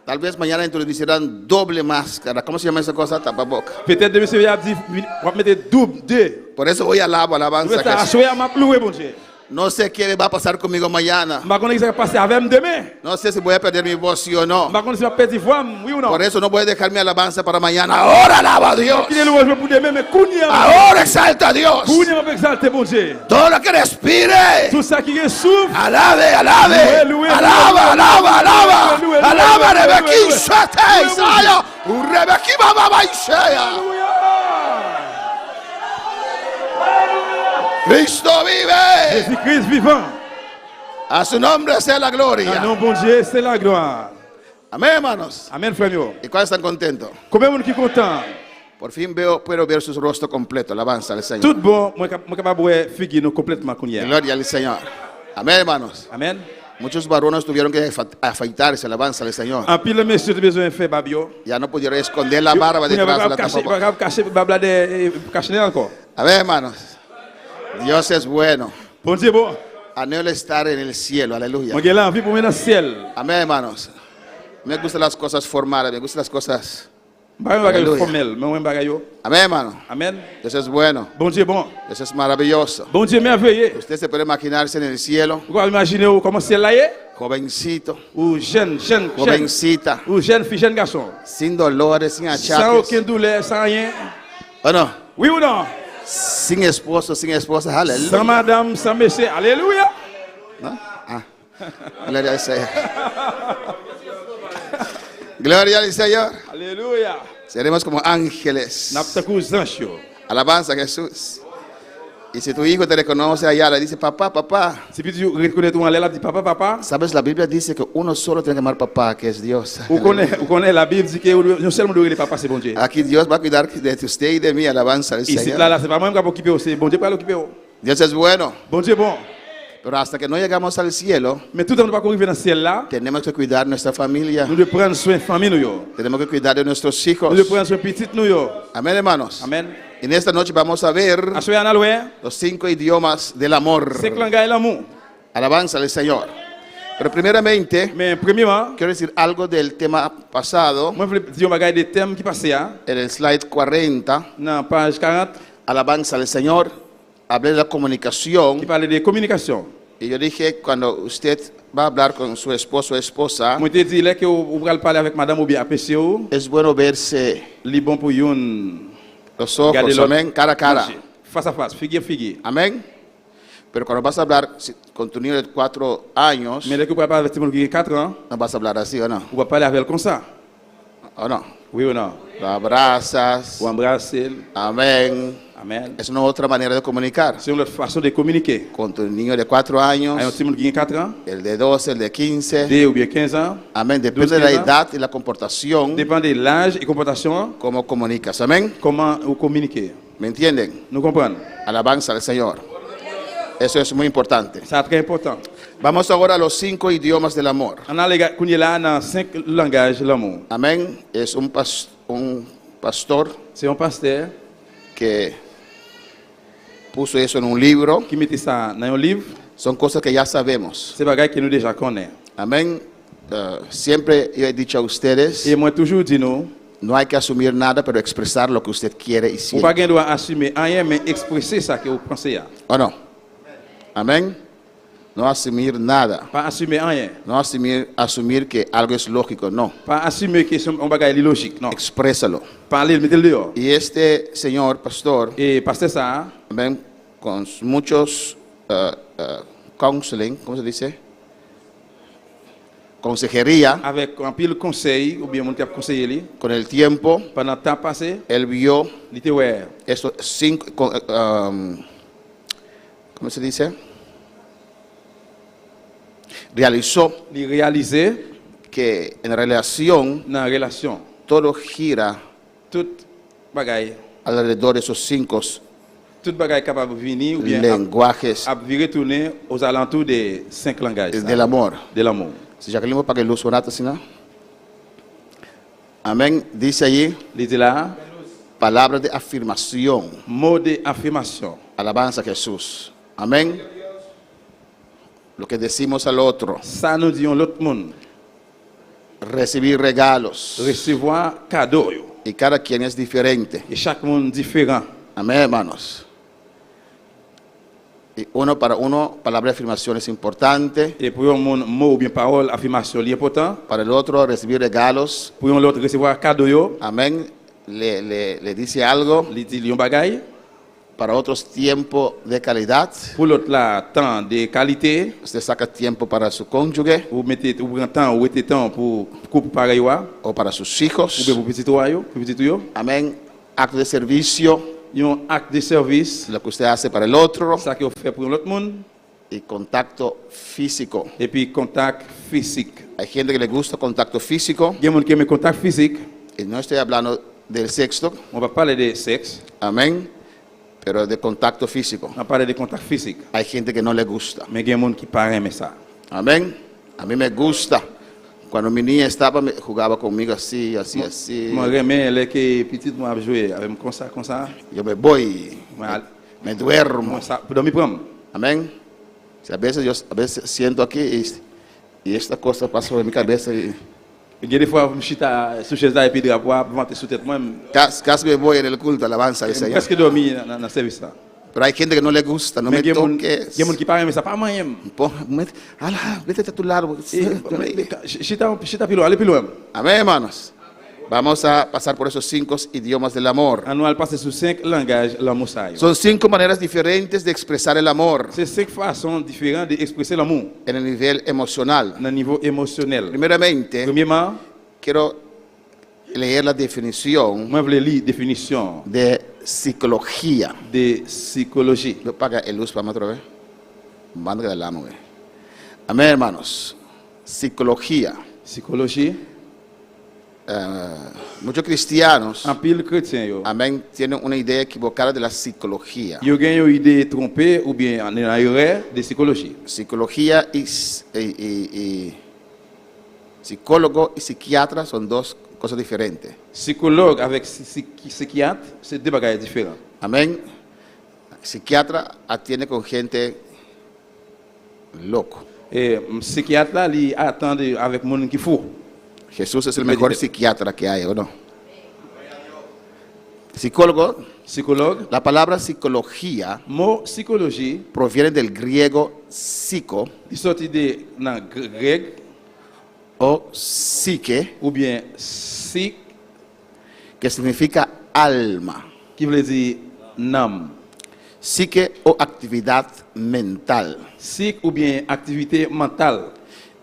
Tal vez mañana introducirán doble máscara. ¿Cómo se llama esa cosa? Tapaboca. Peut-être demain c'est va dire on va mettre double deux. Por eso hoy alabo alabanza. Rester à Que soir m'a louer mon Dieu. no sé qué va a pasar conmigo mañana. Je connais ce qui va passer avec moi demain. No sé si voy a perder mi voz, sí o no. Je connais si va perdre voix, oui ou non. Por eso no voy a dejar mi alabanza para mañana. Ahora alaba a Dios. Qui est louange pour demain mais kounia. Ahora exalta a Dios. Kounia m'a exalter mon Dieu. Todo lo que respire. Tout ça qui souffle. Alabe, alabe. Loué, loué, Alaba, loué, alaba, alaba. loué, loué, Alaba, loué, Rebeki, loué, loué. Shate, Isaiah. Rebeki, Baba, Isaiah. Alléluia. Cristo vive. Jésus-Christ vivant. A su nombre sea la Le gloria. nom bon Dieu, c'est la gloire. Amén, hermanos. Amen, frère mio. ¿Y cuáles están contentos? Combien de monde qui est content? Por fin puedo ver su rostro completo. Alabanza al Señor. Tout bon, moi capable de figuer nous complètement qu'on y est. Gloria al Señor. Amén, hermanos. Amen. Muchos varones tuvieron que afeitarse. Alabanza al Señor. En pile monsieur de besoin faire babio. Ya no pudieron esconder la barba detrás de la tapaboca. Pas cacher babla de cacher encore. Amén, hermanos. Dios es bueno. Bon Dieu bon. Anhelo estar en el cielo. Aleluya. Moi j'ai l'envie pour me dans le ciel. Amén, hermanos. Me gustan las cosas formales, me gustan las cosas. Pas un bagage Alléluia. formel, mais un bagage. Amén, hermano. Amen. Dios es bueno. Bon Dieu bon. Dios es maravilloso. Bon Dieu merveilleux. Usted se puede imaginarse en el cielo, Vous pouvez imaginer comment ciel là est jovencito, ou jeune jovencita, ou jeune fille, jeune garçon. sin dolores, sin Sans achaques. aucune douleur, sans rien. ¿O no? Oui ou non? Sin esposo, sin esposa. Aleluya. Sans madame, sans monsieur. Alléluia. ¿No? Ah. Gloria al Señor. Gloria al Señor. Alléluia. Seremos como ángeles. N'a pas de zanj yo. Alabanza a Jesús. Y si tu hijo te reconoce allá, le dice, papá, papá. Si tu reconnais ton allé, la dit papa, papa. Sabes, la Biblia dice que uno solo tiene que llamar papá, que es Dios. Ou connaît la Bible dit que non seulement doit les papa c'est bon Dieu. Aquí Dios va a cuidar de usted y de mí. Alabanza al Ici Señor. là c'est pas moi qui va occuper, c'est bon Dieu pour l'occuper. Dios es bueno. Bon Dieu bon. Pero hasta que no llegamos al cielo, Mais tout le monde pas arriver dans le ciel là. tenemos que cuidar nuestra familia. Nous devons prendre soin de famille nous yo. Tenemos que cuidar de nuestros hijos. Nous devons prendre soin de petits nous yo. Amén, hermanos. Amen. En esta noche vamos a ver Asoya na loué. los 5 idiomas del amor. 5 langages l'amour. Alabanza al Señor. Pero primeramente, Mais premièrement, quiero decir algo del tema pasado. moi je veux dire un bagage des thèmes qui passé En el slide 40, dans page 40 alabanza al Señor, hablé de la comunicación. qui parlait de communication. Y yo dije, cuando usted va a hablar con su esposo o esposa, Moi te dit là que vous allez parler avec madame ou bien apprécier ou, es bueno verse li bon pour yon los ojos, garder l'autre amén, cara a cara. face à face, figure figure. Amén. Pero cuando vas a hablar con tu niño de 4 años, Mais là que vous parler avec tout le monde qui a 4 ans, no vas a hablar así, ¿o no? vous va parler avec elle comme ça. ¿O no? Oui ou non? Lo abrazas. Ou embrasser. Amén. Amen. Es una otra manera de comunicar. C'est une autre façon de communiquer. Con tu niño de 4 años, Hay un petit monde qui a 4 ans, el de 12, el de 15. 2 ou bien 15 ans, Amén. Depende de la edad y la comportación, dépend de l'âge et comportation, cómo comunicas. Amén. comment vous communiquez. ¿Me entienden? Nous comprenons. Alabanza al Señor. Eso es muy importante. C'est très important. Vamos ahora a los 5 idiomas del amor. On a les gars qu'on est là dans 5 langages de l'amour. Amén. Es un pastor C'est un pasteur que puso eso en un libro. qui mettait ça dans un livre. Son cosas que ya sabemos. C'est bagage que nous déjà connaissons. Amén. Siempre yo he dicho a ustedes, Et moi toujours dis nous, no hay que asumir nada, pero expresar lo que usted quiere y vous pas siente. doit assumer rien mais expresser ça que vous pensez. ¿O no? Amén. No asumir nada. Pas assumer rien. No asumir que algo es lógico, no. Pas assumer que c'est un bagage logique, non. Exprésalo. Parler, mettez-le dehors. Y este señor, pastor, Et pasteur ça, amén, con muchos counseling, ¿cómo se dice? Consejería, avec un pile conseil ou bien mon cap conseiller lui, con el tiempo, pendant le temps passé, él vio il était ouais. estos 5, ¿cómo se dice? Realizó Il réalisait que en relación dans la relation todo gira tout bagaille, alrededor de esos 5 tout bagaille capable de venir ou bien lenguajes à retourner aux alentours des 5 langages ça, del amor. de l'amour. Si Jacqueline para que luz sonata, ¿sí, no? Amén. Dice allí Il était là, palabras de afirmación. mot d'affirmation. Alabanza a Jesús. Amén. Lo que decimos al otro. Ça nous dit l'autre monde, Recibir regalos. recevoir cadeau yo. Y cada quien es diferente. Et chaque monde différent. Amén, hermanos. Y uno para uno, palabra de afirmación es importante. Et pour un monde, mot ou bien parole, affirmation, c'est important. Para el otro, recibir regalos. Pour un l'autre, recevoir cadeau yo, Amén. Le dice algo. il dit un bagaille. Para otros, tiempo de calidad. Pour l'autre là, temps de qualité. Usted saca tiempo para su cónyuge Vous mettez, vous prenez temps, vous mettez temps pour couple pareil ou o para sus bien hijos. pour petit toi yo, pour petit yo. Amén. Acto de servicio, Un acte de service, lo que usted hace para el otro. ça que vous faites pour l'autre monde. Y contacto físico. Et puis contact physique. Hay gente que le gusta contacto físico. Il y a des gens qui aiment le contact physique. Y no estoy hablando del sexo. On va parler de sexe, Amén. Pero de contacto físico. on va parler de contact physique. Hay gente que no le gusta. Mais il y a des gens qui parlent aimer ça. Amén. A mí me gusta. Cuando mi niña estaba, jugaba conmigo así, así, así. Moi, j'aime les que petit moi a joué avec moi comme ça. Yo me voy, Moi, me duermo. moi ça, pour dormir prendre. Amén. Si a veces siento aquí y esta cosa pasó en mi cabeza y Il y a des fois, je suis sous chaise là et puis de rapport, je monte sous tête moi. casi me voy en el culto, alabanza al Je Señor. presque dormi dans le service là. Pero hay gente que no le gusta, no Mais me il y a toques. des gens qui parlent aimer ça, pas moi. Ala, vete a tu lado. Je suis plus loin. Amén, hermanos. Vamos a pasar por esos 5 idiomas del amor. On va passer sur 5 langages l'amour ça. Son 5 maneras diferentes de expresar el amor C'est 5 façons différentes d'exprimer l'amour en el nivel emocional. dans le niveau émotionnel. Primeramente, Premièrement, quiero leer la definición moi je voulais lire définition de psicología. de psychologie. ¿Me paga el luz para otra vez? Manda del amo, güey. Amén, hermanos. Psicología. Psychologie, Muchos cristianos, en pile chrétien yo. amén, tienen una idea equivocada de la psicología. Yo gagne une idée trompée ou bien en erreur de psychologie. Psicología y psicólogo y psiquiatra son 2 cosas diferentes. Psychologue avec psychiatre, c'est 2 bagages différents. Amén. Psiquiatra atiende con gente loco. Et psychiatre là, il attend avec monde qui fou. Jesús es el mejor psiquiatra que hay, ¿o no? Psicólogo, Psychologue, la palabra psicología mot psychologie, proviene del griego psico il sorti de dans grec o psique, ou bien psych que significa alma. qui veut dire nam. Psique o actividad mental. Psych ou bien activité mentale.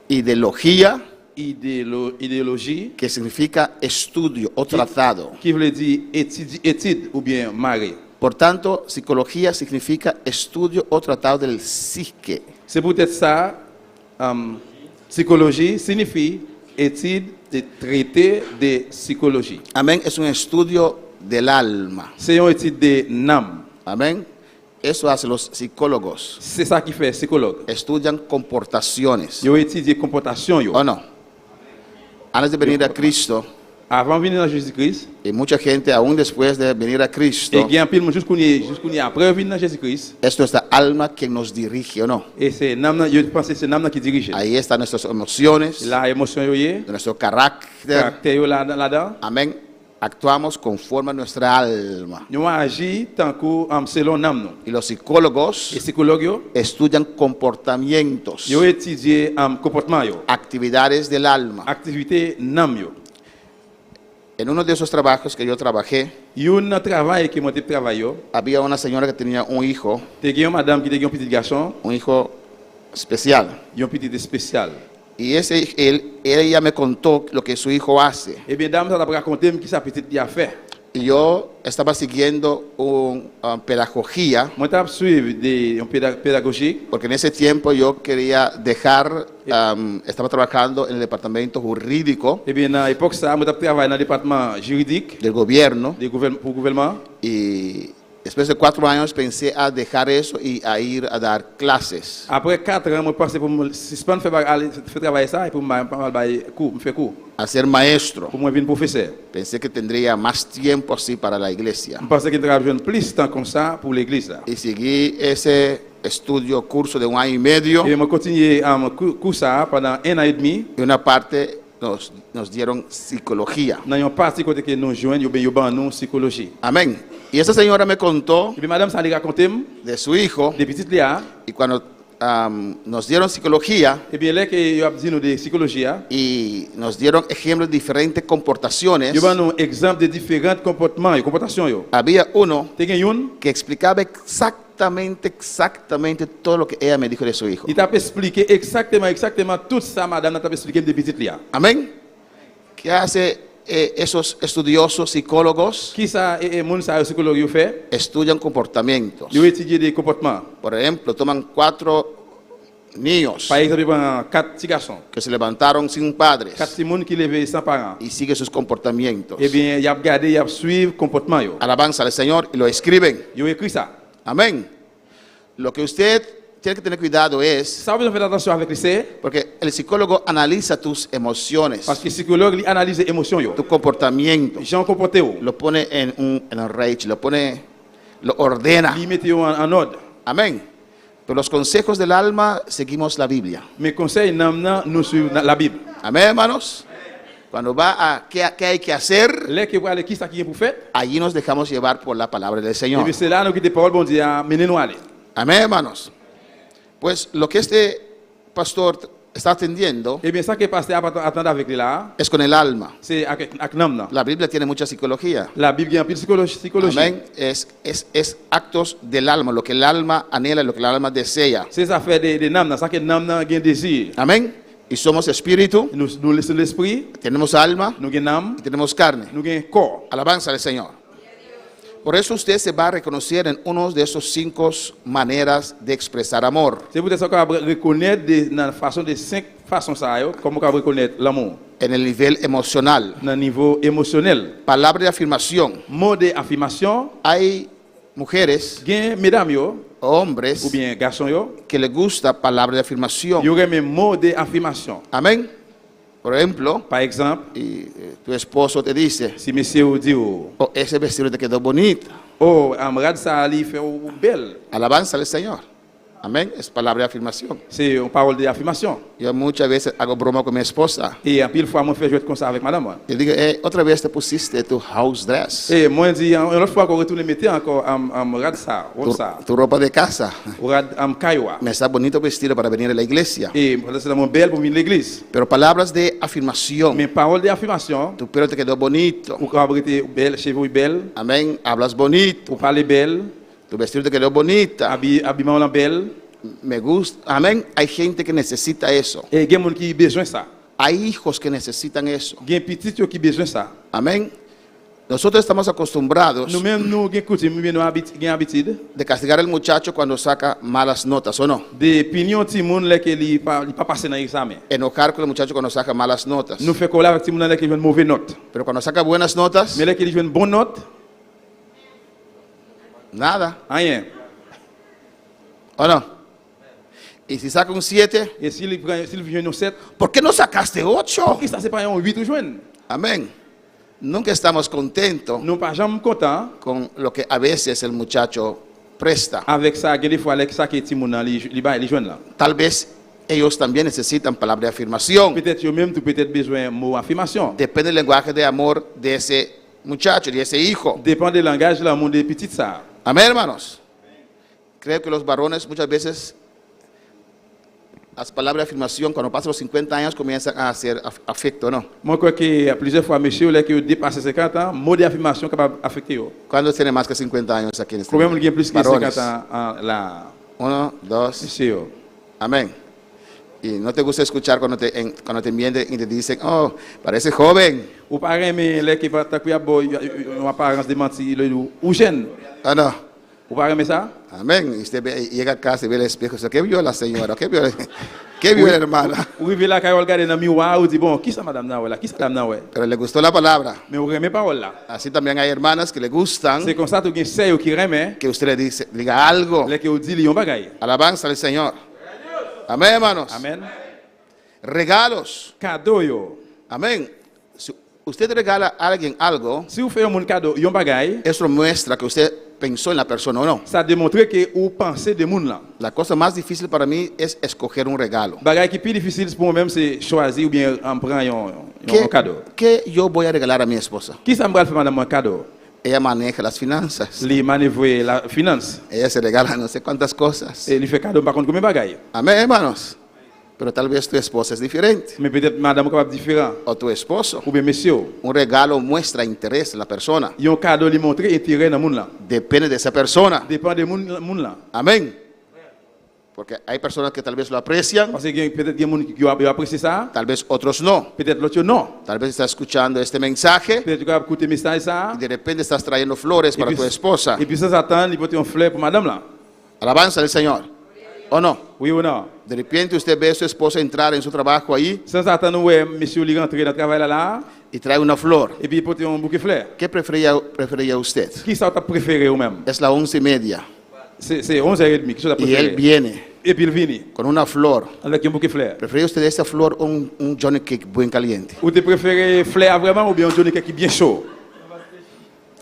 Ideología, Idéologie que significa estudio o tratado. qui veut dire étude ou bien marée. Por tanto, psicología significa estudio o tratado del psique. C'est peut-être ça, psychologie signifie étude de traité de psychologie. Amén, es un estudio del alma. C'est une étude de nam. Amén. Eso hacen los psicólogos. C'est ça qui fait psychologue. Estudian comportaciones. Yo étudie comportation yo. ¿O no? Antes de venir a Cristo, Avant de venir à Jésus-Christ, y mucha gente aún después de venir a et Cristo, il y a un pile jusqu'à après venir à Jésus-Christ, es nuestra alma quien nos dirige, ¿o no? et c'est nam, je pense que c'est nam qui dirige. Ahí están nuestras emociones, La émotion yo yé, nuestro carácter. caractère yo là-dedans. Amén. Actuamos conforme a nuestra alma. Nous agit tant que selon nam nous. Y los psicólogos Et psychologue yo, estudian comportamientos, yo étudie comportement yo, actividades del alma. activité nam yo. En uno de esos trabajos que yo trabajé, Yo un travail que moi travaille yo, había una señora que tenía un hijo te gen madame qui te gen un petit garçon, especial. un petit spécial. Y ella me contó lo que su hijo hace. Eh bien dame ça t'a raconter qui ça petit il a fait. Y yo estaba siguiendo una pedagogía, Moi t'a suivre des pédagogique. porque en ese tiempo yo quería dejar, estaba trabajando en el departamento jurídico Eh bien à l'époque ça moi t'a travaillé dans le département juridique del gobierno. pour gouvernement. Y después de 4 años pensé a dejar eso y a ir a dar clases. Après 4 ans moi passé pour suspendre faire travailler ça et pour me faire cours A ser maestro. pour moi venir professeur. Pensé que tendría más tiempo así para la iglesia. Je pensais qu'il travaille plus de temps comme ça pour l'église là. Y seguí ese curso de 1 año y medio. Et moi continuer cours ça pendant 1 an et demi. Y una parte nos dieron psicología. Dans une partie côté que nous joignent yo ben nous psychologie. Amén. Y esa señora me contó Et puis madame ça lui raconter de su hijo. des petites Léa. Y cuando nos dieron psicología Et bien là que yo a dit nous de psychologie, y nos dieron ejemplos de diferentes comportaciones, yo ben nous exemple de différents comportements et comportations yo. había uno Te gen une que explicaba exactamente todo lo que ella me dijo de su hijo. il t'a expliqué exactement tout ça madame t'a expliqué des petites Léa. Amén. ¿Qué hace esos estudiosos psicólogos? Qui ça et moun ça psychologue yo fait? Estudian comportamientos. Yo étudier des comportements. Por ejemplo, toman 4 niños Par exemple, 4 petits garçons, que se levantaron sin padres 4 petits moun qui levé sans parents. y siguen sus comportamientos. Eh bien, y a regardé, y a suivre comportement yo. Alabanza al Señor y lo escriben. Yo écrit ça. Amén. Lo que usted tiene que tener cuidado es, Ça veut faire attention avec lui, porque el psicólogo analiza tus emociones, parce que psychologue lui analyse émotion yo. tu comportamiento, Jean comporté yo. lo pone en un rage, lo ordena. Lui mette yo en ordre. Amén. Pero los consejos del alma seguimos la Biblia. Mes conseils namna nous suivre la Bible. Amén, hermanos. Cuando va a qué hay que hacer, Là que voir qui ça qui est pour faire. allí nos dejamos llevar por la palabra del Et Señor. puis c'est là nous qui des paroles bon Dieu à mener nous aller. Amén, hermanos. Pues lo que este pastor está atendiendo Eh bien, ça qui est passé attendre avec lui là, es con el alma. c'est avec nam nan. La Biblia tiene mucha psicología. La Bible a un peu de psychologie. Amén. Es actos del alma, lo que el alma anhela, lo que el alma desea. C'est ça fait des nam nan, ça que nam nan gain désir. Amén. Y somos espíritu, Nous laissons l'esprit, tenemos alma nous gain âme, y tenemos carne. nous gain corps. Alabanza al Señor. Por eso usted se va a reconocer en uno de esos 5 maneras de expresar amor. C'est peut-être qu'on va reconnaître dans la façon de 5 façons ça yo, comment on va reconnaître l'amour En el nivel emocional. dans le niveau émotionnel. Palabra de afirmación. Mot d'affirmation, Hay mujeres gain mesdames yo o hombres ou bien garçons yo, que les gusta palabra de afirmación. yo aime mot d'affirmation. Amén. Por ejemplo, Par exemple, y tu esposo te dice, si monsieur ou dit oh, oh, ese vestido te quedó bonito. amrad ça li fait ou belle. Alabanza al Señor. Amén. Es palabra de afirmación. C'est une parole d'affirmation. Yo muchas veces hago broma con mi esposa. Et en pile fois moi fais jouer comme ça avec madame. Moi. Y digo, otra vez te pusiste tu house dress, Et moi dit une autre fois qu'on retourne mettez encore amrad ça, ou ça. tu ropa de casa. Ou rad kaiwa. Me está bonito vestido para venir a la iglesia. Et c'est mon belle pour venir à l'église. Pero palabras de afirmación. Mais parole d'affirmation, Tu pelo te quedó bonito. ou quand vous belle, chez vous belle, Amén. Hablas bonito. ou parler belle, Tu vestido te quedó bonita. habillement la belle. Me gusta. Amén. Hay gente que necesita eso. Et il y a des gens qui ont besoin de ça. Hay hijos que necesitan eso. Il y a des petits qui ont besoin de ça. Amén. Nosotros estamos acostumbrados Nous-mêmes, nous avons coutume, nous avons habitude de castigar al muchacho cuando saca malas notas, ¿o no? de punir les gens qui ne sont pas passés dans l'examen. Enojar con el muchacho cuando saca malas notas. Nous faisons coller avec les gens qui ont une mauvaise note. Pero cuando saca buenas notas, Mais les qui ont une bonne note, nada, rien. ¿o no? Y si saca un 7, Et s'il vient un 7, ¿por qué no sacaste 8? pourquoi ça c'est pas un 8 ou joindre? Amén. Nunca estamos contentos Nous pas jamais contents con lo que a veces el muchacho presta. avec ça, des fois avec ça qui est timon les jeunes là. Tal vez ellos también necesitan palabra de afirmación. Peut-être eux-mêmes tu peut-être besoin mot affirmation. Depende del lenguaje de amor de ese muchacho, de ese hijo. Dépend du langage là mon des petites ça. Amén, hermanos. Creo que los varones muchas veces las palabras de afirmación cuando pasan los 50 años comienzan a hacer afecto, ¿no? Moi crois que plusieurs fois monsieur là qui dépassé 50 ans, mot d'affirmation capable affecter eux. ¿Cuántos tienen más que 50 años aquí en este Combien il y a plus que 50 varones? ans là? 1, 2, Monsieur. amén. Y no te gusta escuchar cuando te mienten y te dicen, oh, parece joven. Ou pareil mais les qui va taper boy en apparence de mentir ou jeune. Ah, no. Ou pareil mais ça? Amén. Y usted llega a casa y ve el espejo y dice, ¿qué vio la señora? ¿Qué vio, qué vio la hermana? Ou rive là quand regarder dans miroir ou dit bon, qui ça madame là? Qui ça madame là ouais? Pero le gustó la palabra. Mais ou remet parole là. Así también hay hermanas que le gustan C'est comme ça tu gain sérieux qui remet, que usted le diga algo. les qui ou dit lion bagaille. Alabanza al Señor. Amén, hermanos. Amen. Regalos. Cadeau yo. Amén. Si usted regala a alguien algo, Si vous faites un cadeau, yon bagaille, eso muestra que usted pensó en la persona o no. ça démontre que vous pensez de moun là. La cosa más difícil para mí es escoger un regalo. Bagaille qui plus difficile pour moi même c'est choisir ou bien en prendre un cadeau. ¿Qué yo voy a regalar a mi esposa? Qui ça me va faire madame un cadeau? Ella maneja las finanzas. Li manœuvrer la finance. Ella se regala no sé cuántas cosas. Et lui fait cadeau par contre combien bagaille. Amén, hermanos. Pero tal vez tu esposa es diferente. Mais peut-être madame capable différent O tu esposo. ou bien monsieur. Un regalo muestra interés en la persona. Yon cadeau lui montrer intérêt dans moun là. Depende de esa persona. Dépend de moun là. Amén. Porque hay personas que tal vez lo aprecian, Parce que peut-être y a moun qui apprécie ça, tal vez otros no. peut-être l'autre non. Tal vez estás escuchando este mensaje Peut-être tu capable écouter message ça. y de repente estás trayendo flores para tu esposa. Et puis sans attendre, il peut un fleur pour madame là. Alabanza del Señor. ¿O no? Oui ou non? De repente usted ve a su esposa entrar en su trabajo ahí Sans attendre, ouais, monsieur lui rentrer dans le travail là, y trae una flor. et puis il peut un bouquet de fleurs. ¿Qué preferiría usted? Qui ça t'a préféré ou même? Es la 11:30 C'est 11h30, qui ça t'a y él préféré? viene Et puis il vient con una flor. avec un bouquet de fleurs. ¿Prefería usted esta flor o un Johnny Cake buen caliente? Ou tu préféré fleur vraiment ou bien un Johnny Cake qui est bien chaud?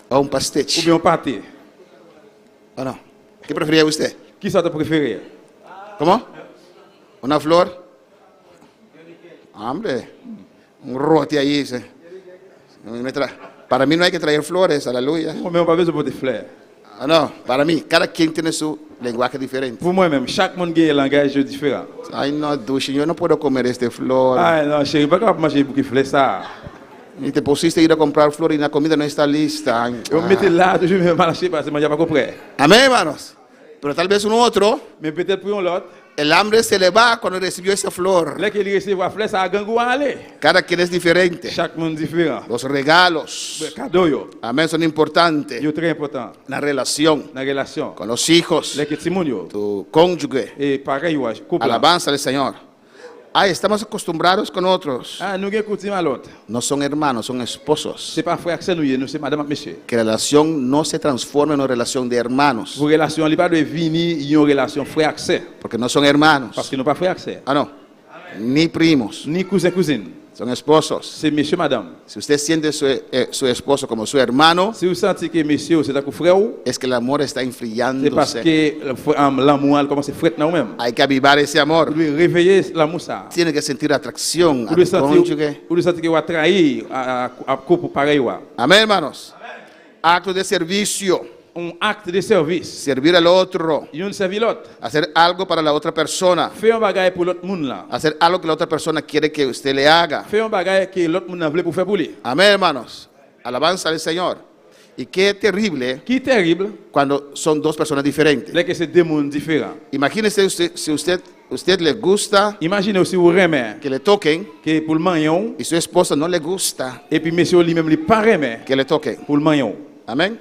O un Ou pastiche? bien un pâté? ¿O no? ¿Qué preferiría usted? Qui ça t'a préféré? ¿Cómo? ¿Una flor? Hombre, un rote ahí. Para mí no hay que traer flores, aleluya. Ou bien on pas besoin de fleurs. Ah, no, para mí, cada quien tiene su lenguaje diferente. Pour moi-même, chaque monde a un langage différent. Ay, no, Dushi, yo no puedo comer este flor. Ah non, chérie, pas capable de manger beaucoup de fleurs ça. Y te pusiste a ir a comprar flor y la comida no está lista. Ay, On mettez là, toujours me marcher parce que moi j'ai pas compris. Amén, hermanos. Pero tal vez uno otro, Mais peut-être pour l'autre, el hambre se le va cuando recibió esa flor. là qu'il receive la fleur ça a gangou aller. Cada quien es diferente. Chaque monde différent. Los regalos, Cadeau yo, amén, son importantes. yo très important La relación dans la relation. con los hijos, Les petits moun yo tu cónyuge, et pareil yo, couple. alabanza al Señor. Ay, estamos acostumbrados con otros. Ah, nous gen coutume à l'autre. No son hermanos, son esposos. C'est pas frère que c'est nous c'est madame et monsieur. Que la relación no se transforme en una relación de hermanos. Vos relations li pas de venir une relation frère que c'est Porque no son hermanos. parce que nous pas frère que c'est. Ah, no. Ni primos. Ni cousin cousine, Son esposos. c'est monsieur madame. Si usted siente su esposo como su hermano, Si vous sentez que monsieur c'est un frère ou, es que el amor está c'est parce enfriándose. que l'amour elle commence à fréter dans nous-mêmes. Hay que avivar ese amor. Vous devez réveiller l'amour ça. Tiene que sentir atracción Vous a devez tu sentir cónyuge. vous devez sentir que vous trahir à couple pareil ou. Amén, hermanos. Acto de servicio. Un acte de service. Servir al otro. Yon servi l'autre. Hacer algo para la otra persona. Fais un bagage pour l'autre monde là. Hacer algo que la otra persona quiere que usted le haga. Fais un bagage que l'autre monde veut pour faire pour lui. Amén, hermanos. Alabanza al Señor. Y qué terrible Qui est terrible, cuando son dos personas diferentes. c'est que c'est deux mondes différents. Imagínese usted, si usted le gusta Imaginez aussi vous remet que le toquen que pour le magnon y su esposa no le gusta et puis monsieur lui-même lui pas remet que le toquen. pour le magnon. Amén.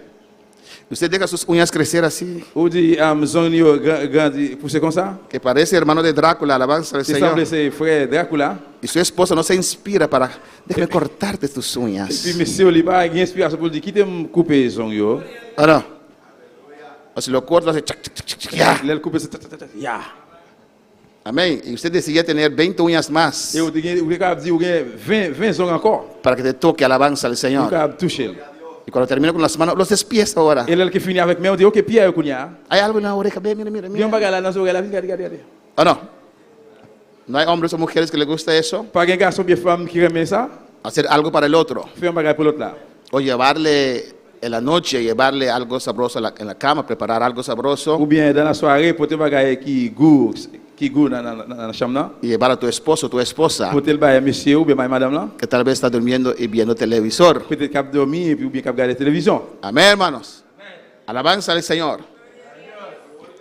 Usted deja sus uñas crecer así, Ou dit zone yo grandi pousser comme ça. que parece hermano de Drácula, alabanza al C'est Señor. semble c'est frère Dracula. Y su esposa no se inspira para, déjame cortarte tus Et puis uñas. monsieur lui pas inspiration pour dire quitte me couper zone yo. Ah, no. O si lo corta, hace chac, chac, chac, chac, ya. Il couper ya. Amén. Y usted decide tener 20 uñas más Et vous capable dire 20 zone encore. para que te toque, alabanza al Vous Señor. capable toucher. Y cuando termina con las manos, los despieza ahora. Et là qui finit avec moi on dit OK Pierre Kounia. Hay algo en la oreja, ve, mira, mira, Bien mira. bagage là dans oreille là, regarde. ¿O no? ¿No hay hombres o mujeres que les gusta eso? Pas un garçon bien femme qui remet ça. Hacer algo para el otro. Fais un bagage pour l'autre là. O llevarle en la noche, llevarle algo sabroso en la cama, preparar algo sabroso Ou bien dans la soirée porter un bagage qui goût dans la chambre là. y llevar a tu esposo o tu esposa Porter le bagage monsieur ou bien madame là. que tal vez está durmiendo y viendo televisor. Peut-être cap dormir et puis ou bien cap regarder la télévision. Amén, hermanos. Alabanza al Señor.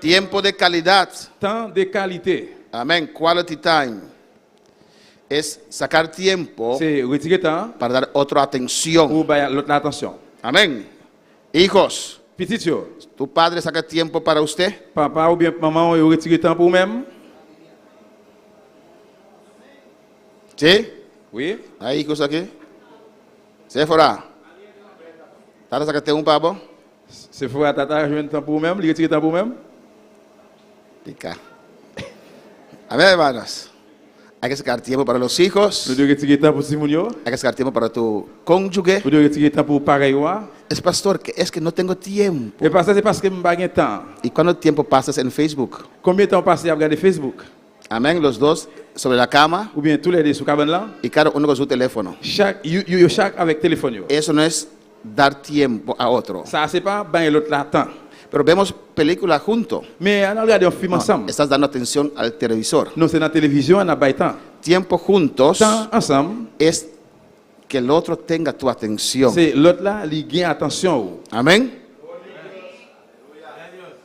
Tiempo de calidad. Temps de qualité. Amén. Quality time. Es sacar tiempo C'est retirer temps para dar otra atención. pour bailler l'autre attention. Amén. Hijos, Petit yo, ¿tu padre saca tiempo para usted? papa ou bien maman ou retirer temps pour même. ¿Sí? Oui. ¿Hay hijos aquí? Sephora. ¿Tata sacaste un pavo? C'est frère tata jouer temps pour même, retirer temps pour même. Pica. Amén, hermanos. Hay que sacar tiempo para los hijos. Nous devons retirer temps pour Simonio. Hay que sacar tiempo para tu cónyuge. Nous devons retirer temps pour pareil wa. Es pastor, que es que no tengo tiempo. Et parce que c'est parce que me pas gain temps. ¿Y cuánto tiempo pasas en Facebook? Combien de temps passé à regarder Facebook? Amén, los dos sobre la cama Ou bien tous les deux sur cabane là? y cada uno con su teléfono. Chaque chaque avec téléphone yo. Eso no es dar tiempo a otro. Ça c'est pas ben l'autre là temps. Pero vemos películas juntos. Mais on regarde un film No, ensemble. estás dando atención al televisor. Non, c'est dans la télévision, on a pas temps. Tiempo juntos Temps ensemble, es que el otro tenga tu atención. c'est l'autre là, il gagne attention. Amén.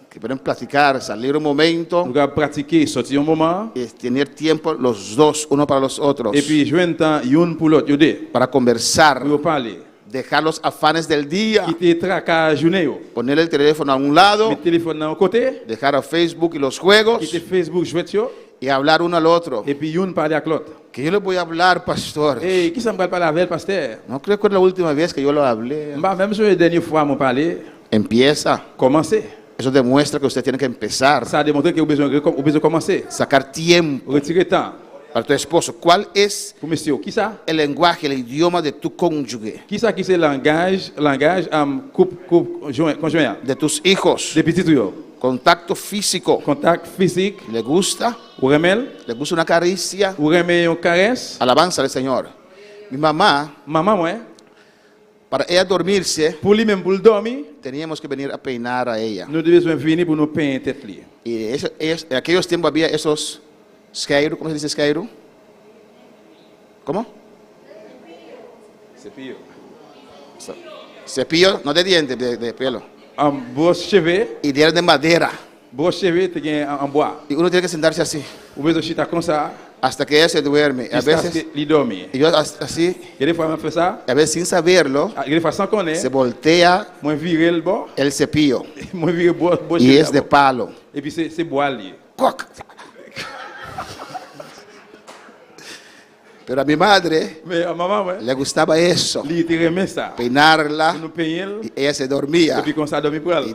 Que pueden platicar, salir un momento Nous allons pratiquer, sortir un moment, y tener tiempo los dos, uno para los otros, et puis jouer un temps, une pour l'autre, deux, para conversar, pour parler. dejar los afanes del día, Quitter tracas journée, yo. poner el teléfono a un lado, Mettre le téléphone dans un côté, dejar a Facebook y los juegos quitter Facebook, jouer yo, y hablar uno al otro. et puis une parler avec l'autre. Que yo le voy a hablar, pastor. Et qui ça me parle avec le pasteur? No creo que es la última vez que yo lo hablé. Bah, même sur la dernière fois, mon parler, Empieza. commencer. Eso demuestra que usted tiene que empezar. Ça a démontré que vous avez besoin de commencer. Sacar tiempo Retirer temps. para tu esposo. ¿Cuál es Pour monsieur, qui ça? el lenguaje, el idioma de tu cónyuge, Qui ça qui c'est langage conjoint? de tus hijos? Des petits tuyaux. Contacto físico. Contact physique, ¿Le gusta? ou remel, ¿Le gusta una caricia? ou remet une caresse. Alabanza al Señor. Mi mamá, Maman, moi, Para ella dormirse, Pour lui-même, pour le dormir, teníamos que venir a peinar a ella. nous devons venir pour nous peindre tête li. Y en aquellos tiempos había esos isqueiro, ¿cómo se dice isqueiro? ¿Cómo? Cepillo, no de dientes, de pelo. Brosse cheveux, Y eran de madera. brosse cheveux, te gagne en bois. Y uno tiene que sentarse así Ou besoin de chita comme ça, hasta que ella se duerme. A jusqu'à ce veces, qu'il dorme. y yo así, Et des fois, je fais ça, a veces sin saberlo, et des fois, sans se connaître, voltea moi, virer le bord, el cepillo moi, virer le bord, y es de palo. et puis c'est bois lié. ¡Cuac! Pero a mi madre Mais à maman, ouais, le gustaba eso, il te remet ça. peinarla, Nous payons, y ella se et dormía. puis comme ça, dormir pour Y elle.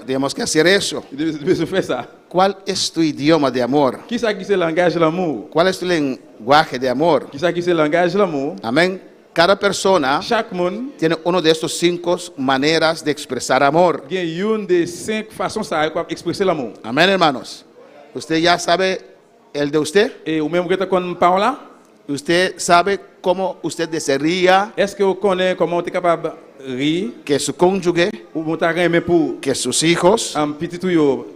teníamos que hacer eso. Devons faire ça. ¿Cuál es tu idioma de amor? Qui ça qui c'est le langage de l'amour? ¿Cuál es tu lenguaje de amor? Qui ça qui c'est le langage de l'amour? Amén. Cada persona Chaque monde tiene uno de estos 5 maneras de expresar amor. a une des 5 façons ça pour exprimer l'amour. Amén, hermanos. ¿Usted ya sabe el de usted? Et ou même que tu connais par là, ¿Usted sabe cómo usted desearía est-ce que vous connaissez comment tu es capable de rire que su cónyuge, ou tu as aimé pour que sus hijos un petit tuyau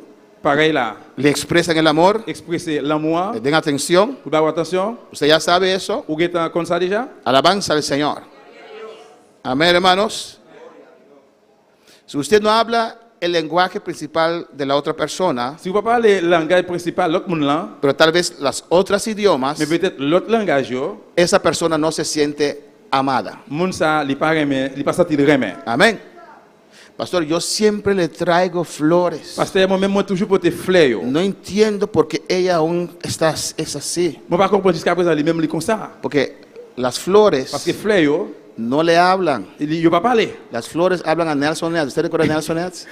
pareil là, le expresen el amor, exprimer l'amour, le den atención? pour avoir attention, ¿Usted ya sabe eso? ou tu as comme ça déjà? Alabanza al Señor. Amén, hermanos. Si usted no habla el lenguaje principal de la otra persona, Si vous ne parlez le langage principal, l'autre monde là, pero tal vez las otras idiomas, mais peut-être l'autre langage, esa persona no se siente amada. monde ça, il pas aimé, il pas senti le remet. Amén. Pastor, yo siempre le traigo flores. Parce que moi-même, moi toujours pour te fleurs. No entiendo por qué ella aún es así. Moi pas comprendre jusqu'à présent, lui même comme ça. Porque las flores Parce que fleurs, no le hablan. il ne pas parler. Las flores hablan a Nelson Neds. ¿Usted recuerda a Nelson Neds?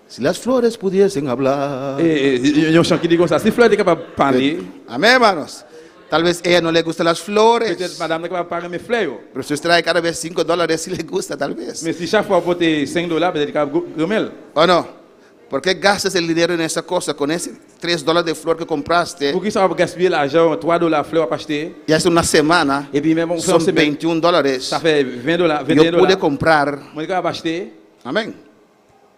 Si las flores pudiesen hablar. Il y a un chant qui dit comme ça. Si fleurs est capable de parler, Amén, hermanos. Tal vez ella no le gustan las flores. peut-être madame est capable de parler mes fleurs. Pero si usted trae cada vez $5, sí le gusta, tal vez. Mais si chaque fois vous portez $5, peut-être capable de remettre. ¿O no? ¿Por qué gastas el dinero en esa cosa? Con ese $3 de flor que compraste, Pour qui ça va gaspiller l'argent, $3 fleurs à acheter, ya hace una semana, et puis même on fait son une semaine, $21. ça fait $20, Yo pude $21. comprar. Moi, je vais acheter. Amén.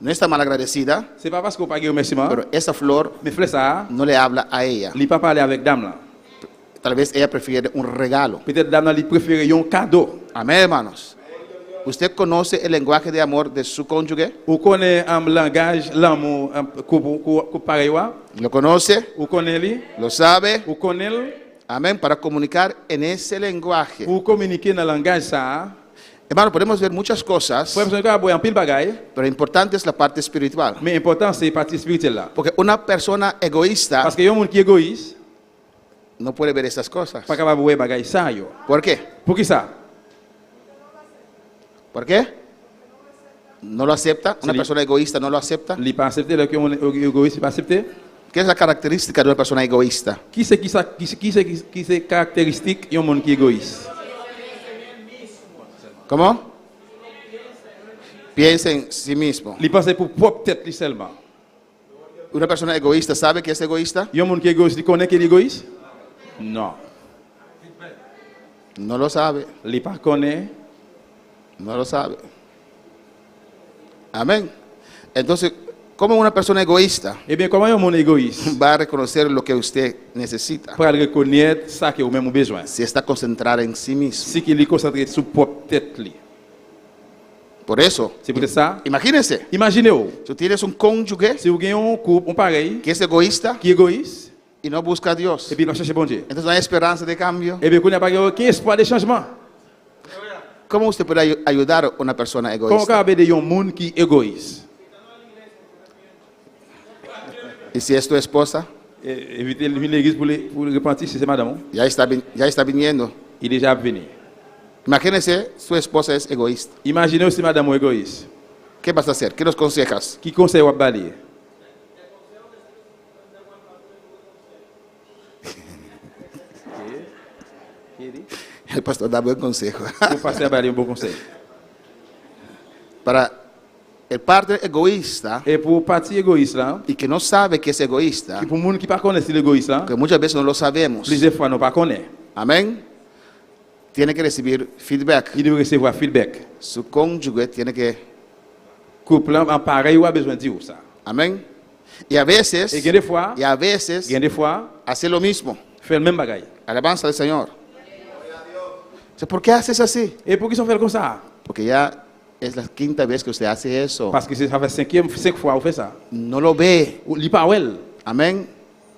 No está mal agradecida, C'est pas parce qu'on pague au remerciement, pero esa flor mais fleurs ça, no le habla a ella. il pas parler avec dame là. Tal vez ella prefiere un regalo. Peut-être dame là, il préfère un cadeau. Amén, hermanos. ¿Usted conoce el lenguaje de amor de su cónyuge? Ou connaît un langage, l'amour, pareil, ¿Lo conoce? ou connaît lui, ¿Lo sabe? ou connaît, Amén. Para comunicar en ese lenguaje. ou communiquer dans le langage ça, Hermano, podemos ver muchas cosas, pour personne qui a boire un pile bagaille, pero importante es la parte espiritual. mais important c'est la partie spirituelle là. Porque una persona egoísta Parce que y a un monde qui est égoïste, no puede ver esas cosas. pas capable de boire bagaille ça yo. ¿Por qué? Pour qui ça? ¿Por qué? ¿No lo acepta? ¿Una Sí. persona egoísta no lo acepta? Il pas accepté le que on égoïste il pas accepté. ¿Qué es la característica de una persona egoísta? Qui c'est caractéristique y a un monde qui est égoïste? ¿Cómo? Piensa en sí mismo. Il pense pour propre tête lui seulement. ¿Una persona egoísta sabe que es egoísta? Y a un monde qui est égoïste, il connaît qu'il est égoïste? Non. No lo sabe. Il pas connaît. No lo sabe. Amén. Entonces, ¿cómo una persona egoísta Eh bien, comment y a un monde égoïste? va a reconocer lo que usted necesita Pour reconnaître ça que vous-même besoin. si está concentrada en sí mismo? Si qu'il est concentré sur propre tête lui. Por eso, C'est pour ça. imagínense, Imaginez-vous, si tienes un cónyuge si vous gagnez un couple, un pareil, que es egoísta qui est égoïste, y no busca a Dios, et puis il va chercher bon Dieu. entonces no hay esperanza de cambio. Eh bien, qu'on n'a pas aucun espoir de changement. ¿Cómo usted puede ayudar a una persona Comment on egoísta? peut aider un monde qui est égoïste? Y si es tu esposa, Éviter l'église pour le repentir, si c'est madame, ya está viniendo. il est déjà venu. Imagínese, su esposa es egoísta. Imaginez aussi madame est égoïste. ¿Qué vas a hacer? ¿Qué nos aconsejas? Qui conseille à balayer? El pastor da buen consejo. Pour passer à balayer un bon conseil. Para el padre egoísta Et pour partir égoïste là, y que no sabe que es egoísta, et pour les gens qui ne connaissent pas l'égoïste là, que muchas veces no lo sabemos. plusieurs fois ne pas connaît. Amén. tiene que recibir feedback. il doit recevoir feedback. Su cónyuge tiene que... Couple en pareil ou a besoin de dire ça. Amén. Y a veces, Et des fois, hace lo mismo. fait le même bagaille. Alabanza al Señor. ¿Por qué haces así? Et pourquoi ils ont fait comme ça? Porque ya es la quinta vez que usted hace eso. Parce que ça fait 5 fois on fait ça. No lo ve. Ou li pas well. Amén.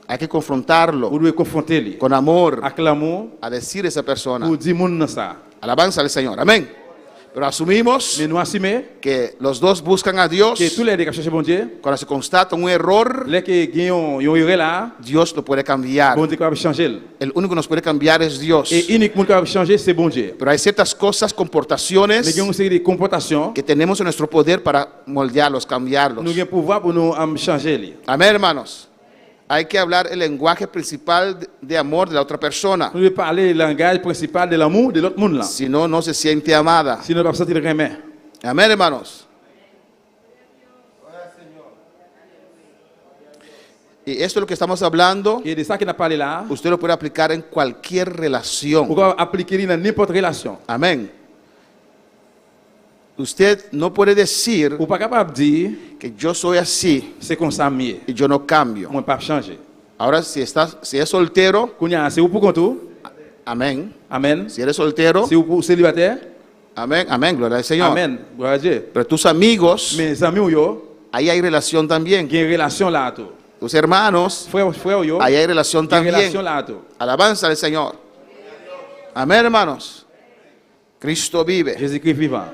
Hay que confrontarlo Ou doit confronter lui. con amor Avec l'amour, a decir a esa persona. pour dire moun ça. Alabanza al Señor. Amén. Pero asumimos Mais nous assumons que los dos buscan a Dios. que tous les deux qui cherchent bon Dieu, Cuando se constata un error, les qui gagnent yon erreur là, Dios lo puede cambiar. bon Dieu capable changer. El único que nos puede cambiar es Dios. Et unique monde capable changer c'est bon Dieu. Pero hay ciertas cosas, Mais comportaciones il y a une série de comportations que tenemos en nuestro poder para moldearlos, cambiarlos. nous avons pouvoir pour nous changer lui. Amén, hermanos. Hay que hablar el lenguaje principal de amor de la otra persona. Nous devons parler le langage principal de l'amour de l'autre monde là. Si no, no se siente amada. Sinon on va sentir remè. Amén, hermanos. Y esto es lo que estamos hablando. Et de ça qu'on a parlé là, Usted lo puede aplicar en cualquier relación. on peut appliquer dans n'importe relation. Amén. Usted no puede decir Ou pas capable de dire que yo soy así c'est comme ça mieux. y yo no cambio. Moi pas changer. Ahora, si es soltero, Kounya c'est ou pour compte ou? amén. Amen. Si eres soltero, C'est ou pour célibataire? amén, amén, gloria al Señor. Amen. Gloire à Dieu. Pero tus amigos, Mes amis ou yo, ahí hay relación también. il y a une relation là tout. Tus hermanos, Frère ou yo, ahí hay relación il y a une también. relation là tout. Alabanza al Señor. Amén, hermanos. Cristo vive. Jésus-Christ vivant.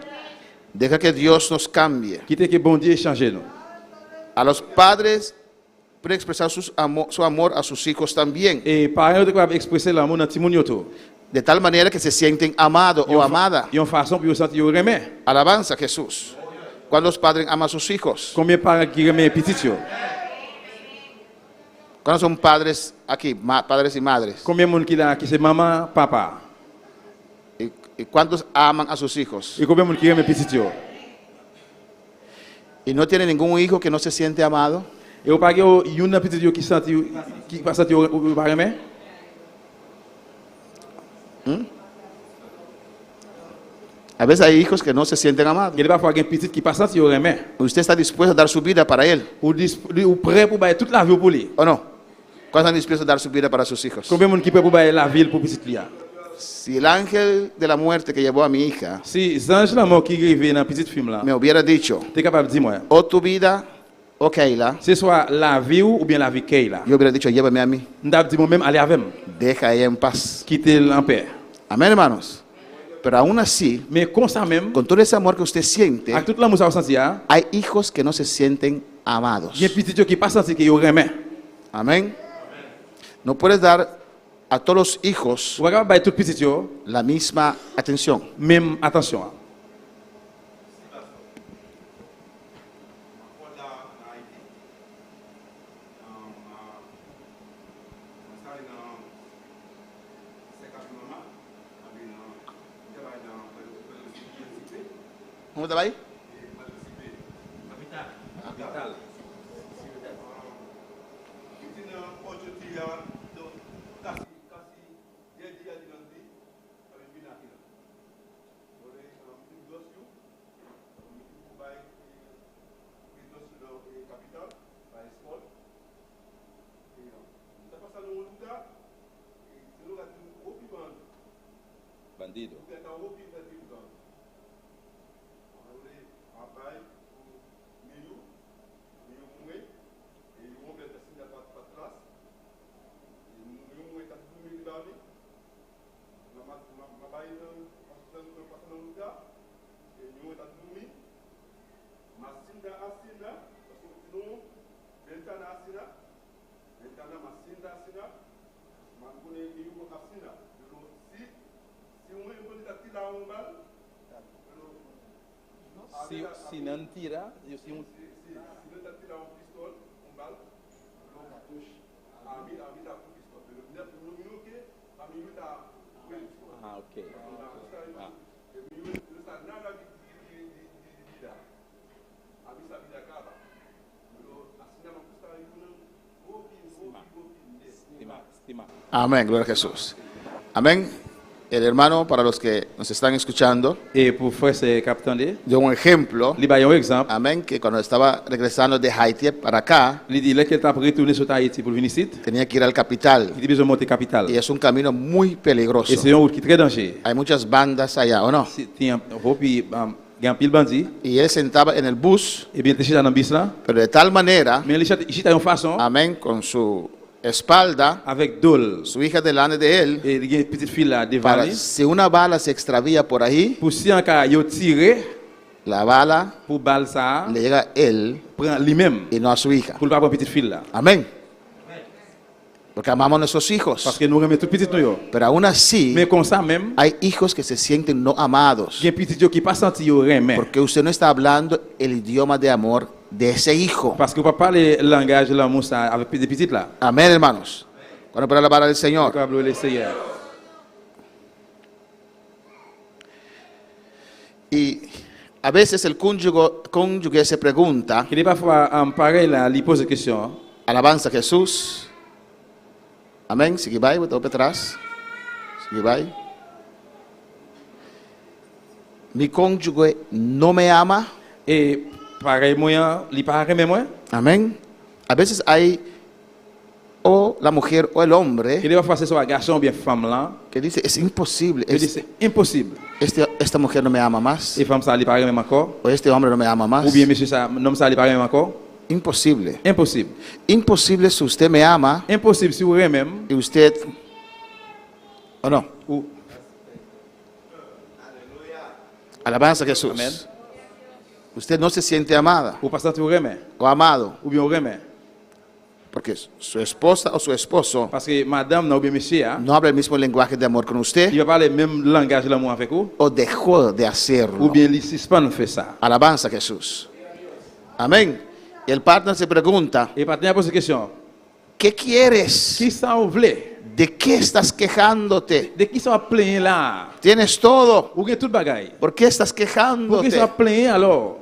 Deja que Dios nos cambie. Quitte que bon Dieu change nous. A los padres pueden expresar su amor a sus hijos también. Et parents de capable exprimer l'amour dans petit moun yo tout. De tal manera que se sienten amados o amada. Il y a une façon pour sentir yo remè. Alabanza a Jesús. Cuando los padres aman a sus hijos. Combien de parents qui remè petit yo? Cuando son padres aquí, padres y madres. Combien de monde qui c'est maman, papa? ¿Y cuántos aman a sus hijos? Et combien de monde qui remè petit yo? ¿Y no tiene ningún hijo que no se siente amado? Et ou pas que yon petit yo qui senti qui pas senti ou pas remè? A veces hay hijos que no se sienten amados. Il y a parfois un petit qui pas senti ou remè. Usted está dispuesto a dar su vida para él, Ou prêt pour bailler toute la vie pour lui. ¿o no? ¿Cuántos están dispuestos a dar su vida para sus hijos? Combien de monde qui prêt pour bailler la vie pour petit lui? Si el ángel de la muerte que llevó a mi hija Si ange la mort qui arrive dans petit film là, me hubiera dicho, tu es capable de dire moi, o tu vida o Keila, c'est soit la vie ou bien la vie Keila. yo hubiera dicho, llévame a mí, M'dap dit moi-même aller avec moi, deja a ella en paz. quitter en paix. Amén, hermanos. Pero aún así, Mais comme ça même, con todo ese amor que usted siente, avec toute l'amour ça ressenti, hay hijos que no se sienten amados. il y a petit qui pas senti que yo remè. Amén. No puedes dar a todos los hijos Ou pas capable bailler tout petit yo, la misma atención. même attention. ¿Cómo te va ahí? Bandido. Si non tira, yo si un Ah, ok. Ah. Amén, gloria a Jesús. Amén. El hermano, para los que nos están escuchando, Et pour frère c'est capitaine, dio un ejemplo, il ba un exemple. amén, que cuando estaba regresando de Haití para acá, Il dit là qu'il t'a retourné sur Haïti pour venir ici, tenía que ir al capital. il a besoin de monter capitale. Y es un camino muy peligroso. Et c'est une route qui est très dangereuse. Hay muchas bandas allá, ¿o no? C'est un route puis il y a un pile bandit. Y él sentaba en el bus, Et bien, tu es dans le bus là. pero de tal manera, Mais il a une façon amén, con su espalda, avec Dole. su hija delante de él, Et il y a une petite fille là devant para lui. si una bala se extravía por ahí, Pour si en cas il tiré la bala pour balle ça, le llega a él prend lui-même y no a su hija. pour pas prendre petite fille là. Amén. Porque amamos a nuestros Parce hijos. que nous remettons tout petit nous. Pero aún así, Mais comme ça même, hay hijos que se sienten no amados. il y a un petit yo qui pas senti yo remet. Porque usted no está hablando el idioma de amor de ese hijo. Parce que on pas parler le langage de l'amour ça avec des petites là. Amén, hermanos. Cuando para la palabra del On Señor. peut habler le Seigneur. Y a veces el cónyuge se pregunta, Il est parfois pareil là, il pose des questions. alabanza a Jesús. Amén. Sigue vai, volta para atrás. Sigue vai. Mi cónyuge no me ama. Et pareil moi, il pas remet moi. Amén. A veces hay o la mujer o el hombre Il est parfois c'est soit garçon ou bien femme là. que dice, es imposible, Il dit c'est impossible. esta mujer no me ama más, Et femme ça il pas remet encore. o este hombre no me ama más. Ou bien monsieur ça, homme ça il pas remet encore. Imposible. Impossible. Imposible si usted me ama Impossible si vous remet y usted, o no. ou Alabanza a Jesús. Amén. Usted no se siente amada ou pas sentir remet o amado ou bien remet. porque su esposa o su esposo Parce que madame non ou bien monsieur, hein, no habla el mismo lenguaje de amor con usted il va parler le même langage de l'amour avec vous o dejó de ou hacerlo. bien il suspend fait ça. Alabanza a Jesús. Amén. Y el partner se pregunta, Et partenaire pose question. ¿qué quieres? Qui ça vous voulez? ¿De qué estás quejándote? De qui ça plein là? Tienes todo. Ou bien tout bagaille. ¿Por qué estás Pour qui quejándote? ça plein alors?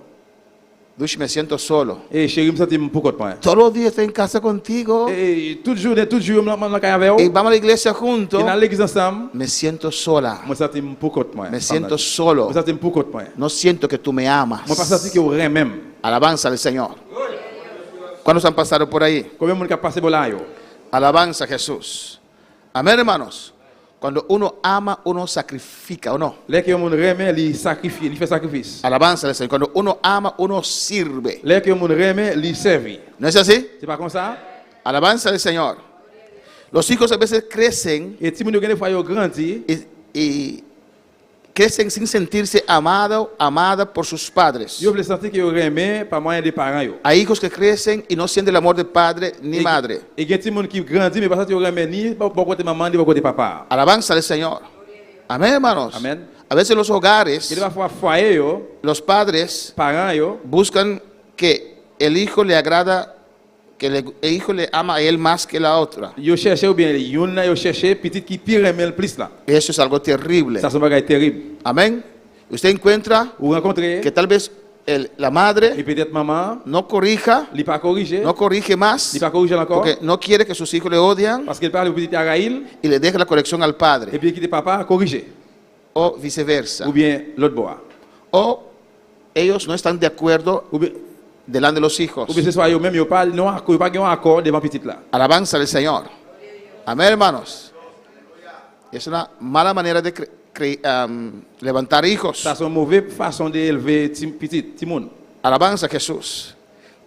Dush, me siento solo. Et chérie, me senti beaucoup de point. Todos los días estoy en casa contigo Et tout jour, me la avec y vous. vamos a la iglesia juntos. Et dans l'église ensemble, Me siento sola. moi senti beaucoup de point. Me siento solo. Moi senti beaucoup de point. No siento que tú me amas. Moi pas senti que vous rien même. Alabanza al Señor. ¿Cuántos han pasado por ahí? Combien de monde qui a passé por là yo? Alabanza a Jesús. Amén, hermanos. Cuando uno ama, uno sacrifica, ¿o no? Là que monde remet, il sacrifie, il fait sacrifice. Alabanza al Señor. Cuando uno ama, uno sirve. Là que monde remet, il servi. ¿No es así? C'est pas comme ça? Alabanza al Señor. Los hijos a veces crecen Et si monde des fois yo grandi, y crecen sin sentirse amada por sus padres. yo voulais sentir que yo remet par moyen des parents yo. Hay hijos que crecen y no sienten el amor de padre ni madre. Et il y a des monde qui grandi mais pas sentir yo remet ni bon côté maman ni bon côté papa. Alabanza al Señor. Amén, hermanos. Amén. A veces los hogares, Il va fois foyer yo, los padres parents yo, buscan que el hijo le agrada, que el hijo le ama a él más que la otra. yo cherchais ou bien yon là yo cherchais petit qui pire remet le plus là. Eso es algo terrible. Ça c'est un bagage terrible. Amén. Usted encuentra Ou rencontrer que tal vez la et madre peut-être maman, no corrija, il pas corriger, no corrige más, il pas corriger encore porque no quiere que sus hijos le odian parce qu'il parle au petit Araïl y le deja la corrección al et padre, puis quitte papa corriger o viceversa. ou bien l'autre bois. O ellos no están de acuerdo Ou bien delante de los hijos. ce soit yo même yo pas non accord pas un accord devant petit là. Alabanza al Señor. Amén, hermanos. Es una mala manera de levantar hijos. Ça c'est une mauvaise façon d'élever petit monde. Alabanza a Jesús.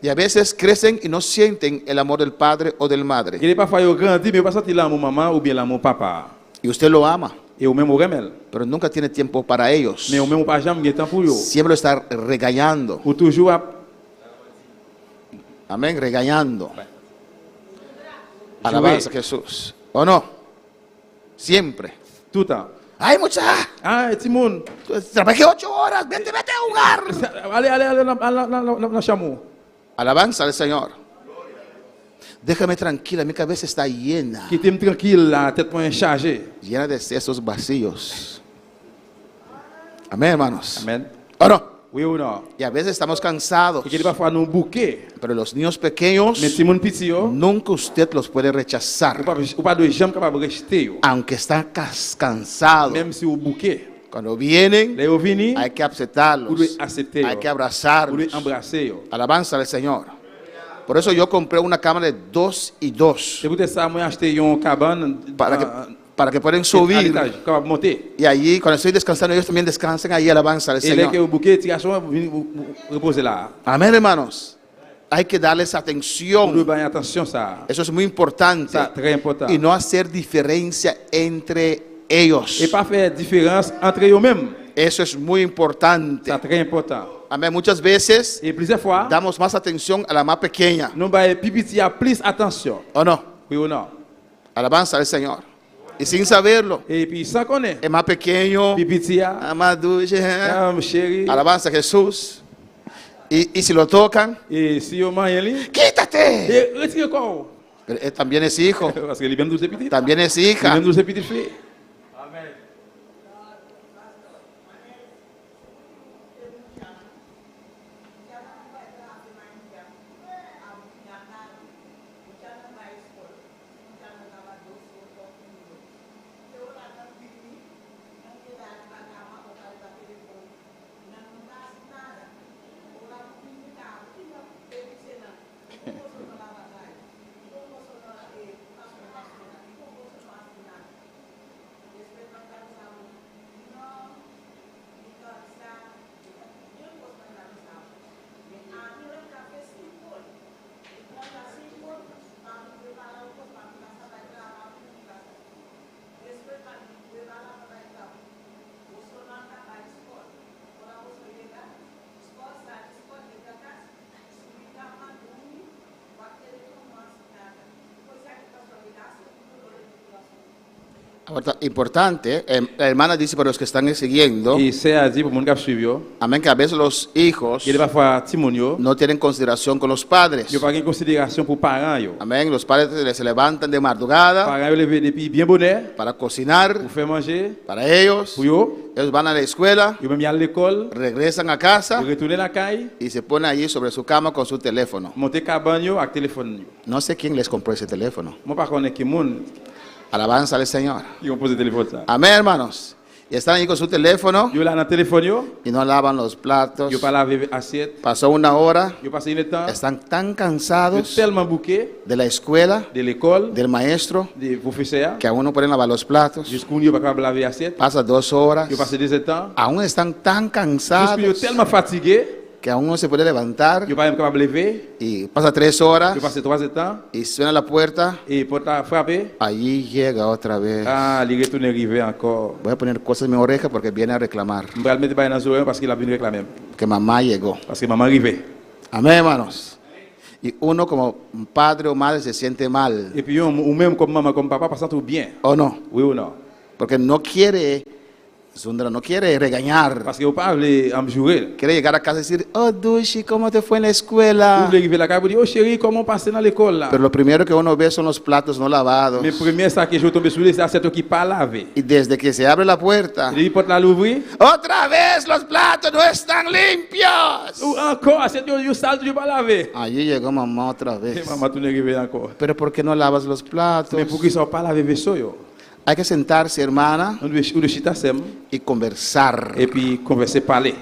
Y a veces crecen y no sienten el amor del padre o del madre. Il est parfois yo grandi mais pas sentir l'amour maman ou bien l'amour papa. Y usted lo ama, Et ou même au remel. pero nunca tiene tiempo para ellos. Mais ou même pas jamais gen temps pour yo. Siempre lo está regañando. Ou toujours à Amén, regañando. Alabanza a Jesús. ¿O no? Siempre. tout temps. Ay, mucha. Ah, petit monde. Trabajé 8 horas. Vete a jugar. Allez dans chamou. Alabanza al Señor. Déjame tranquila, mi cabeza está llena. Quittez-moi tranquille la tête point chargée. Llena de sesos vacíos. Amén, hermanos. Amen. ¿O no? Oui ou non? Y a veces estamos cansados. Et qu'il parfois nous bouquer. Pero los niños pequeños, Mais si mon petit yo, nunca usted los puede rechazar. ou pas de jamais capable de rejeter yo. Aunque están cansados. Même si vous bouquet. Cuando vienen, Les vous venir, hay que vous aceptarlos. devez accepter Hay yo. que Vous abrazarlos. devez embrasser yo. Alabanza al Señor. Por eso yo compré una cámara de 2 y 2. C'est pour ça moi acheté une cabane Para que puedan à subir. l'étage, capable de monter. Y allí, cuando estoy descansando, ellos también descansan ahí. Alabanza al Et là que Señor. vous bouquet, tiration, vous reposez là. Amén, hermanos. Hay que darles Vous devez atención. faire attention ça. Eso es muy importante. Ça très important. Y no hacer diferencia entre ellos. Et pas faire différence entre eux-mêmes. Eso es muy importante. C'est très important. Amén. Muchas veces Et plusieurs fois, damos más atención a la más pequeña. nous avons pipiti à plus attention. ¿O no? Oui ou non? Alabanza al Señor. Y sin saberlo, Et puis sans connaître, es más pequeño, pipiti à, es más dulce. chéri, Alabanza a Jesús. Y si lo tocan, et si vous mangez, ¡quítate! et retirez le corps. Pero él también es hijo, Parce que les mêmes douze petits. también es Les hija. mêmes douze petits filles. Ahora, importante, la hermana dice para los que están siguiendo, Et c'est à dire pour mon cap suivi, amén, que a veces los hijos il est parfois timonio, no tienen consideración con los padres. il n'y a pas de considération pour parents yo. Amén, los padres se levantan de madrugada Parents levé depuis bien bonnet para cocinar pour faire manger para ellos. pour yo, Ellos van a la escuela, yo même y à l'école, regresan a casa pour retourner la caille, y se ponen allí sobre su cama con su teléfono. monter cabane yo avec téléphone yo. No sé quién les compró ese teléfono. Moi par contre qui monde Alabanza al Señor. qui compose téléphone ça. Amén, hermanos. Y están allí con su teléfono Yo là dans téléphone yo, y no lavan los platos. yo pas laver assiette, Pasó una hora, yo passé le temps, están tan yo cansados tellement bouqué de la escuela, de l'école, del maestro, des professeurs, que aún no pueden lavar los platos. jusqu'où yo pas capable laver assiette, Pasa 2 horas, yo passé des temps, aún están tan jusqu'où yo cansados tellement fatigué, que aún no se puede levantar. yo pas même capable lever, Y pasa 3 horas yo passé 3 temps y suena la puerta. et porte a frapper, Allí llega otra vez. ah, il retourne arrivé encore. Voy a poner cosas en mi oreja porque viene a reclamar Je vais le mettre dans les oreilles parce qu'il a venu réclamer. que mamá llegó. Parce que maman arrivée. Amén, hermanos. Y uno como padre o madre se siente mal, Et puis, ou même comme maman, comme papa, passant tout bien. ¿o no? Oui ou non? Porque no quiere, Sundra no quiere regañar. Parce que vous parlez en jurer. Quiere llegar a casa y decir, oh, Dushi, ¿cómo te fue en la Vous escuela? voulez arriver à la cave, vous dites, oh chérie, comment passer dans l'école là? Pero lo primero que uno ve son los platos no lavados. Mais premier, ça que je tombe sur les c'est toi qui pas lavé. Y desde que se abre la puerta, Il porte la l'ouvrir. otra vez los platos no están limpios. Ou encore, c'est toi, you sale, tu pas lavé. Allí llegó mamá otra Et vez. maman, tu n'es arrivé encore. Pero ¿por qué no lavas los platos? Mais pour qu'ils ne soient pas lavé vaisseau, yo. Hay que sentarse, hermana, On doit chita sem, y conversar. et puis converser, parler.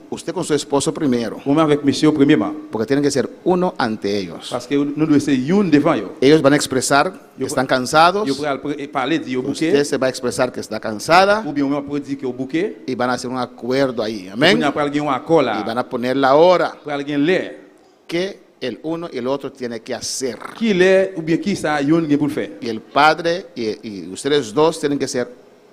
Usted con su esposo primero, Ou même avec monsieur premièrement. porque tienen que ser uno ante ellos. Parce que nous devons ser une devant yo. Ellos van a expresar que están cansados, Yo pourrais parler, dire au usted bouquet. se va a expresar que está cansada Ou bien on peut dire que au bouquet. y van a hacer un acuerdo ahí, On amén. a pas alguien un accord Y là. van a poner la hora Pour alguien l'air. que el uno y el otro tiene que hacer. Qui l'air ou bien qui ça yon gen pour le faire. Y el padre y ustedes dos tienen que ser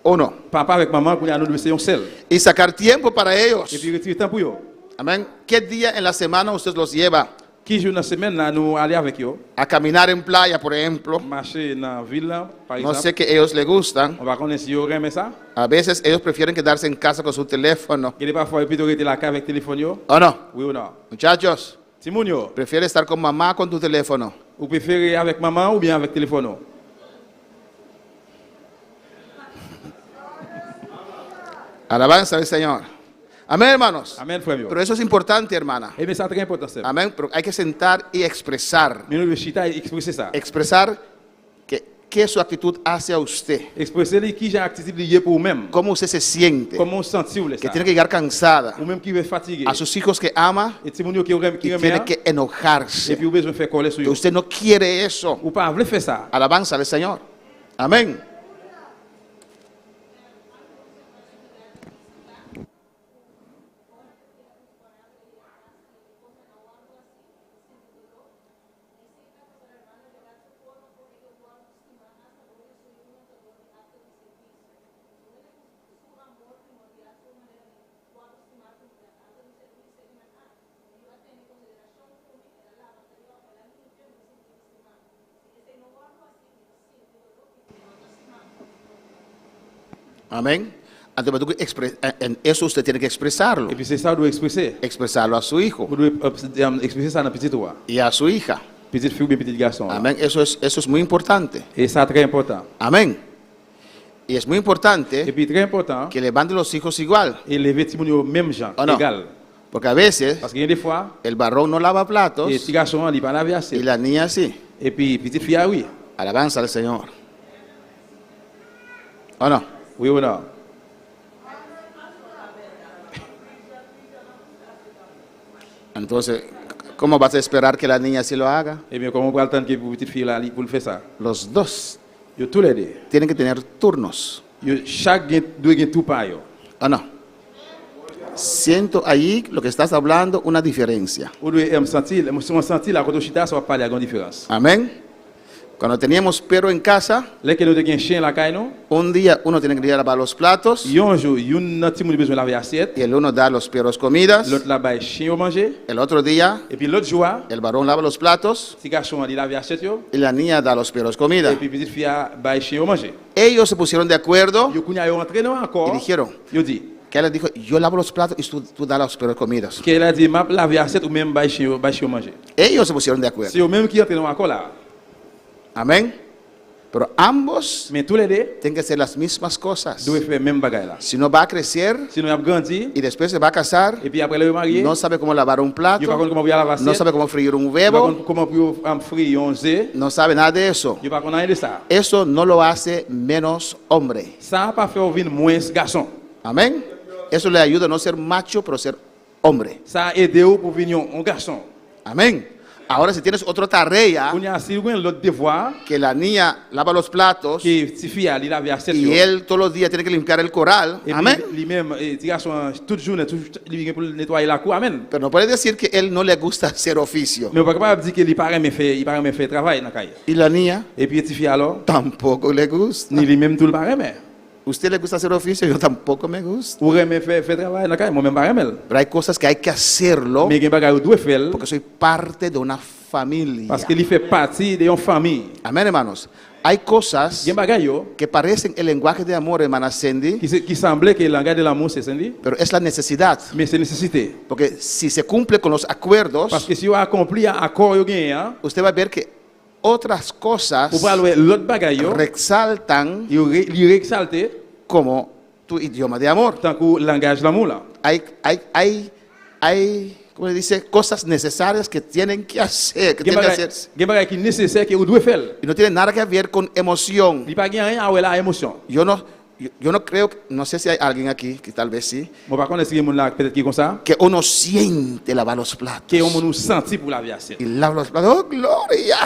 uno. Papa avec maman qu'on a nous devons ser un seul. Y sacar tiempo para ellos. Et puis retirer temps pour yo. Amén. ¿Qué día en la semana usted los lleva Qui jour dans semaine là nous aller avec yo. a caminar en playa, por ejemplo? Marcher dans ville là, par No exemple. sé que ellos les gustan. On va connaître si yo aime ça. A veces ellos prefieren quedarse en casa con su teléfono. Il est parfois plutôt rester la cave avec téléphone yo. ¿O no? Oui ou non? Muchachos, Timoun yo. prefiere estar con mamá con tu teléfono. Ou préférez avec maman ou bien avec téléphone yo? Alabanza al Señor. Amén, hermanos. Amen, frère. Pero eso es importante, hermana. Et bien, ça très important. C'est. Amén. Pero hay que sentar y expresar. Mais nous, le chita, expresser ça. Expresar qué su actitud hace a usted. Expresser les qui j'ai activité lié pour vous-même. Cómo usted se siente. Comment on se sentit ou Que ça. tiene que llegar cansada. Ou même qui veut fatiguer. A sus hijos que ama. Et si mon qui Y tiene que et enojarse. puis vous besoin faire coller sur Que vous. usted no quiere eso. Ou pas, vous faire ça. Alabanza al Señor. Amén. Amén. En eso usted tiene que expresarlo. Et puis c'est ça, vous devez expresser. Expresarlo a su hijo Vous devez expresser ça dans petit roi. y a su hija. Petite fille ou bien petit garçon. Amén. Eso es muy importante. Et ça, très important. Amén. Y es muy Et importante puis très important, que le manden los hijos igual. et les vêtements même genre, Oh, no. égal. Porque a veces Parce qu'il y a des fois, el varón no lava platos les petits garçons, ils ne laver y assez. la niña sí. Et puis, petite fille, ah oui. Alabanza al Señor. ¿O no? Oui ou non? Entonces, ¿cómo vas a esperar que la niña sí lo haga? Eh bien, comment on peut attendre que pour petite fille là, pour le faire ça? Los dos Yo tous les deux. tienen que tener turnos. Yo, chaque doit gagner tout par yo. ¿O no? Siento allí lo que estás hablando, una diferencia. Ou doit me sentir, me sentir là, quand on chita, ça va parler à grande différence. Amén. Cuando teníamos perro en casa, Là que nous avons un chien là, nous, un día uno tiene que ir a lavar los platos il y a un jour, il y a un petit monde besoin de laver assiette, y el uno da a los perros comidas. l'autre là-bas, il chien au manger, El otro día et puis l'autre jour, el varón lava los platos petit garçon, il lave assiette yo, y la niña da a los perros comida. et puis petite fille, bah, chien au manger. Ellos se pusieron de acuerdo Yo kounya yo rentré dans encore, y dijeron yo dit, que él les dijo, yo lavo los platos y tú das a los perros comidas. qu'elle a dit, m'a laver assiette ou même bah, chien au manger. Ellos se pusieron de acuerdo. C'est eux même qui rentrent dans encore là. Amén. Pero ambos Mais tous les deux, tienen que hacer las mismas cosas. doivent faire même bagaille là. Si no va a crecer Sinon, il a grandi, y después se va a casar, et puis après le marié, no sabe cómo lavar un il va plato, comment bien laver no assiette, sabe cómo freír un il va huevo, comment frire un œuf, no sabe nada de eso. il va connaître de ça. Eso no lo hace menos hombre. Ça n'a pas fait ouvrir moins garçon. Amén. Eso le ayuda a no ser macho, pero ser hombre. Ça a aidé au pour venir un garçon. Amén. Ahora si tienes otra tarea, On y a si l'autre devoir, que la niña lava los platos que petit fille il laver assiette. y él todos los días tiene que limpiar el coral. Et Amén. puis lui-même, petit garçon, toute journée, il vient pour nettoyer la cour. Amen. Pero no puede decir que él no le gusta hacer oficio. Mais on ne peut pas dire qu'il paraît me faire travail dans la caille. Y la niña Et puis petit fille alors, tampoco le gusta. ni lui-même tout le paraît mais. ¿Usted le gusta hacer oficio? Yo tampoco me gusta. Ou me faire travail dans la caille, moi-même paraît mais. Pero hay cosas que hay que hacerlo Mais il y a des choses doit faire porque soy parte de una familia. parce qu'il fait partie d'une famille. Amén, hermanos. Hay cosas Il y a des choses que parecen el lenguaje de amor, hermana Cindy, qui semblait que le langage de l'amour c'est Cindy, pero es la necesidad. mais c'est nécessité. Porque si se cumple con los acuerdos, Parce que si on accomplit un accord yo gagné, usted va a ver que otras cosas on va voir l'autre bagaille yo, resaltan il exalté como tu idioma de amor. tant que langage de l'amour là. Hay, ¿cómo le dice? Cosas necesarias que tienen que hacer, que Il y tienen que a hacerse. des bagailles qui nécessaire que on doit faire. Y no tiene nada que ver con emoción. Il n'y a pas rien à voir la émotion. Yo no creo, no sé si hay alguien aquí, que tal vez sí, Bon, par contre, est-ce qu'il y a des gens là peut-être qui comme ça, que uno siente lavar los platos. qui ont nous senti pour la vie assiette. Y lava los platos. ¡Oh, gloria!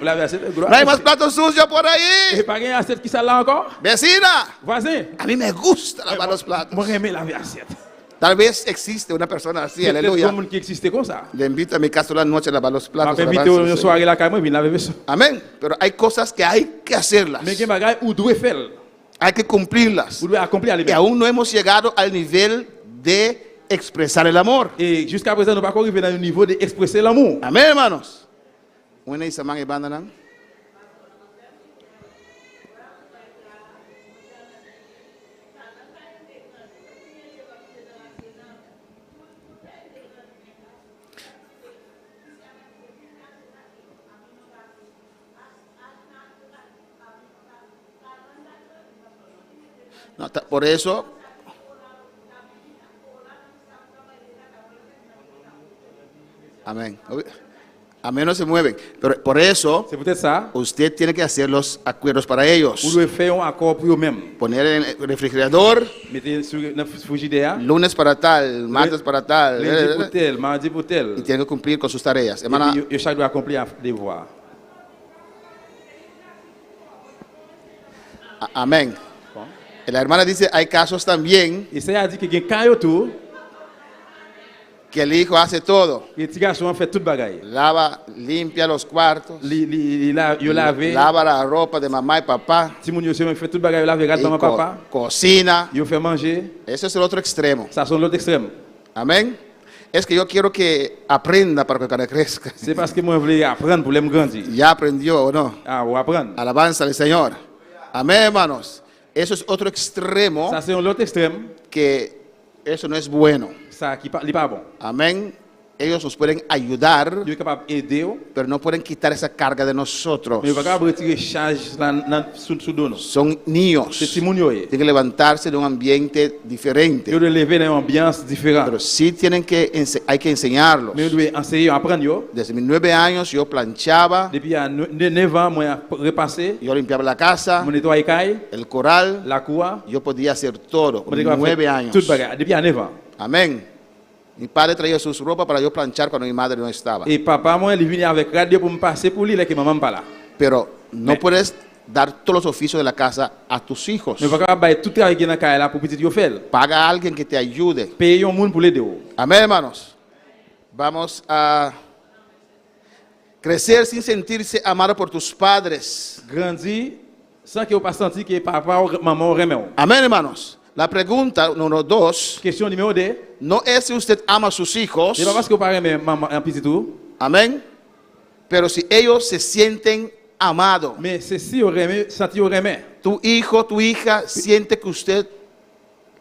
La vie assiette, No hay más platos sucios por Et ahí. pas rien assiette qui ça là encore? Vecina, Voisin, a mí me gusta lavar los moi platos. j'aime la vie assiette. Tal vez existe una persona así, Peut-être aleluya. comme qui existait comme ça. Le invito a mi casa la noche a lavar los On platos. m'a invité alabanza al une Señor. soirée la caille, moi, je viens laver vaisseau. Amén. Pero hay cosas que hay que hacerlas. Mais il y a des bagages où doit faire, Hay que cumplirlas. où doit accomplir les Y aún no hemos llegado al nivel de expresar el amor. Et jusqu'à présent, nous n'avons pas encore arrivé dans le niveau d'expresser l'amour. Amén, hermanos. Una isamang ibanda nang. No, por eso Amén. Amén, no se mueven. Pero por eso, C'est peut-être ça. usted tiene que hacer los acuerdos para ellos. Vous devez faire un accord pour eux-mêmes. Poner en el refrigerador, Mettez sur le frigidaire. lunes para tal, martes para tal. Lundi pour tel, mardi pour Y tel. tiene que cumplir con sus tareas. Et Hermana, puis, chaque doit accomplir un devoir. amén. La hermana dice, hay casos también Et ça a dit que quelqu'un quand autour, que el hijo hace todo. les petits garçons fait toute bagaille. Lava, limpia los cuartos, Ils lavent. lava la ropa de mamá y papá, Si mon yo fait toute bagaille, lave regarde y maman papa. cocina. Ils fait manger. Ese es el otro extremo. Ça sont l'autre extrême. Amén. Es que yo quiero que aprenda para que cuando crezca. C'est parce que moi je voulais apprendre pour les grandir. Ya aprendió o no. Ah, ou apprendre. Alabanza al Señor. Amén, hermanos. Eso es otro extremo Ça c'est l'autre extrême. que eso no es bueno. Ça qui pas bon. Amén. Ellos nos pueden ayudar, Dieu est capable d'aider, pero no pueden quitar esa carga de nosotros. mais il va capable retirer charge sous nous. Son niños. C'est Simon Yoé. Tienen que levantarse de un ambiente diferente. Ils doivent lever dans une ambiance différente. Pero sí tienen que, hay que enseñarlos. Mais ils doivent enseigner, apprendre. Yo. Desde mis 9 años yo planchaba, Depuis à 9 ans, moi j'ai repassé, yo limpiaba la casa, mon nettoyé caille, el coral, la cour, yo podía hacer todo con mon 9 años. toute bagarre. Depuis à 9 ans. Amén. Mi padre traía sus ropas para yo planchar cuando mi madre no estaba. Et papa, moi, il venu avec radio pour me passer pour lui, là que maman pas là. Pero no puedes dar todos los oficios de la casa a tus hijos. Mais pas capable tout travail qui dans caille là pour petit yo faire. Paga a alguien que te ayude. Payer un monde pour l'aider. Amén, hermanos. Vamos a crecer sin sentirse amado por tus padres. Grandir sans que vous pas senti que papa ou maman remet. Amén, hermanos. La pregunta número 2 Question numéro 2. no es si usted ama a sus hijos. C'est pas parce que vous pas remet maman un petit tout, Amén. Pero si ellos se sienten amados. mais c'est si vous remet, senti vous remet. Tu hijo, tu hija siente que usted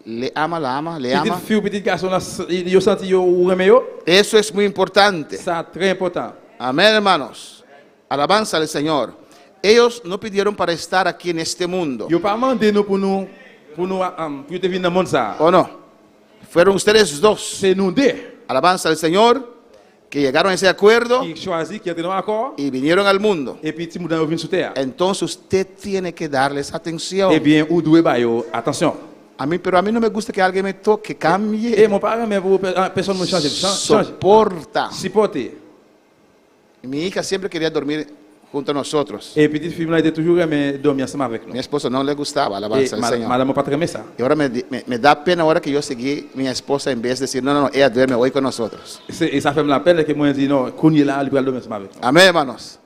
le ama, la ama, le Petite ama. fille ou petit garçon là, yo senti yo remet yo. Eso es muy importante. Ça très important. Amén, hermanos. Alabanza al Señor. Ellos no pidieron para estar aquí en este mundo. Yo pas mandé nous pour te venir dans le monde ça. ¿O no? Fueron ustedes dos. C'est nous deux Alabanza al Señor, que llegaron a ese acuerdo qui choisi, qui entré dans l'accord, y vinieron al mundo. et puis ti mou dans venu sur terre. Entonces usted tiene que darles atención. Eh bien, ou doué ba yo, attention. Pero a mí no me gusta que alguien me toque, Et cambie, mon parent, mais pour personne me change. Change. soporta. Supporter. Mi hija siempre quería dormir junto a nosotros. Et petite fille, là, était toujours aimé dormir ensemble avec nous. Mi esposo no le gustaba, Et alabanza al Señor. madame pas très aimé ça. Y ahora me da pena ahora que yo seguí mi esposa en vez de decir, no, ella duerme hoy con nosotros. Et ça fait me la peine que moi, je dis non, Kouni là, il va dormir ensemble avec nous. Amén, hermanos.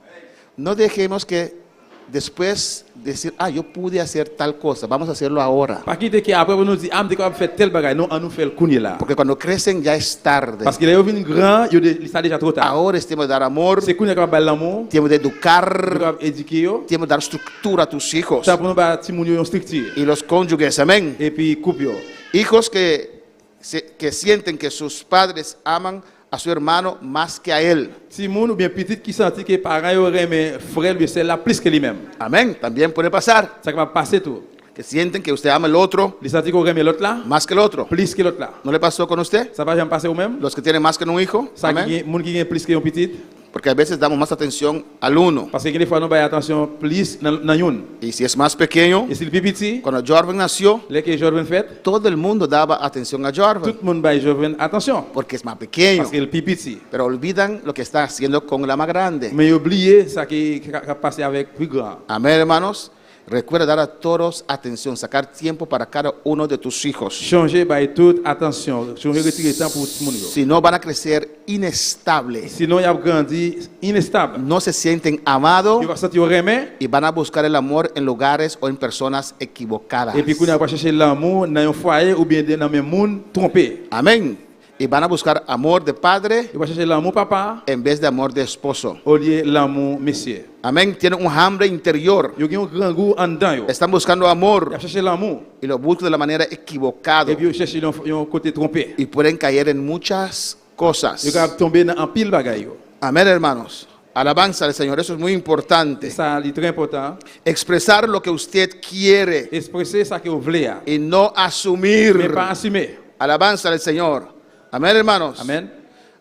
No dejemos que después decir, yo pude hacer tal cosa, vamos a hacerlo ahora. Pas quitter qu'après, vous nous dites, ah, je suis capable de faire tel bagage. Non, on nous fait le Kouni là. Porque cuando crecen ya es tarde. Parce qu'il est devenu grand, il est déjà trop tard. Ahora es tiempo de dar amor, C'est Kouni capable de l'amour, tiempo de il est educar, capable d'éduquer yo. tiempo de dar estructura a tus hijos Ça pour nous ba ti moun yo une structure. y los cónyuges. Amén. Et puis coupe yo. Hijos que sienten que sus padres aman a su hermano más que a él. Si moun ou bien petite qui sentit que parents yo aimé frère lui c'est là plus que lui-même. Amén. También puede pasar Ça va passer tout. que sienten que usted ama al otro Il sentit qu'on aime l'autre là más que el otro. plus que l'autre là. ¿No le pasó con usted? Ça va jamais passer au même. Los que tienen más que un hijo. Ça Amén. qui moun qui gagne plus que un petit Porque a veces damos más atención al uno. parce que des fois nous bailler attention plus dans une. Y si es más pequeño, Et si le plus petit, cuando Jordan nació, les que Jordan fait, todo el mundo daba atención a tout Jordan. le monde baille Jordan attention Porque es más pequeño. parce que le plus petit. Pero olvidan lo que está haciendo con la más grande. Mais oublier ça qui a passé avec plus grand. Amén, hermanos. Recuerda dar a todos atención, sacar tiempo para cada uno de tus hijos. Changer baille toute attention, changer retirer temps pour tout le monde. Si no, van a crecer inestables. Sinon il a grandi inestable. No se sienten amados Il va sentir remet y van a buscar el amor en lugares o en personas equivocadas. et puis qu'on a pas chercher l'amour dans un foyer ou bien dans un monde trompé. Amén. Y van a buscar amor de padre Il va chercher l'amour papa en vez de amor de esposo. au lieu l'amour monsieur. Amén. Tienen un hambre interior. Il y a un grand goût en dedans yo. Están buscando amor Il va chercher l'amour y lo buscan de la manera equivocada et puis il chercher un côté trompé. y pueden caer en muchas cosas. Il va tomber dans un pile bagaille yo. Amén, hermanos. Alabanza al Señor. Eso es muy importante. Ça c'est très important. Expresar lo que usted quiere Expresser ça que vous voulez y no asumir. mais pas assumer. Alabanza al Señor. Amén, hermanos. Amen.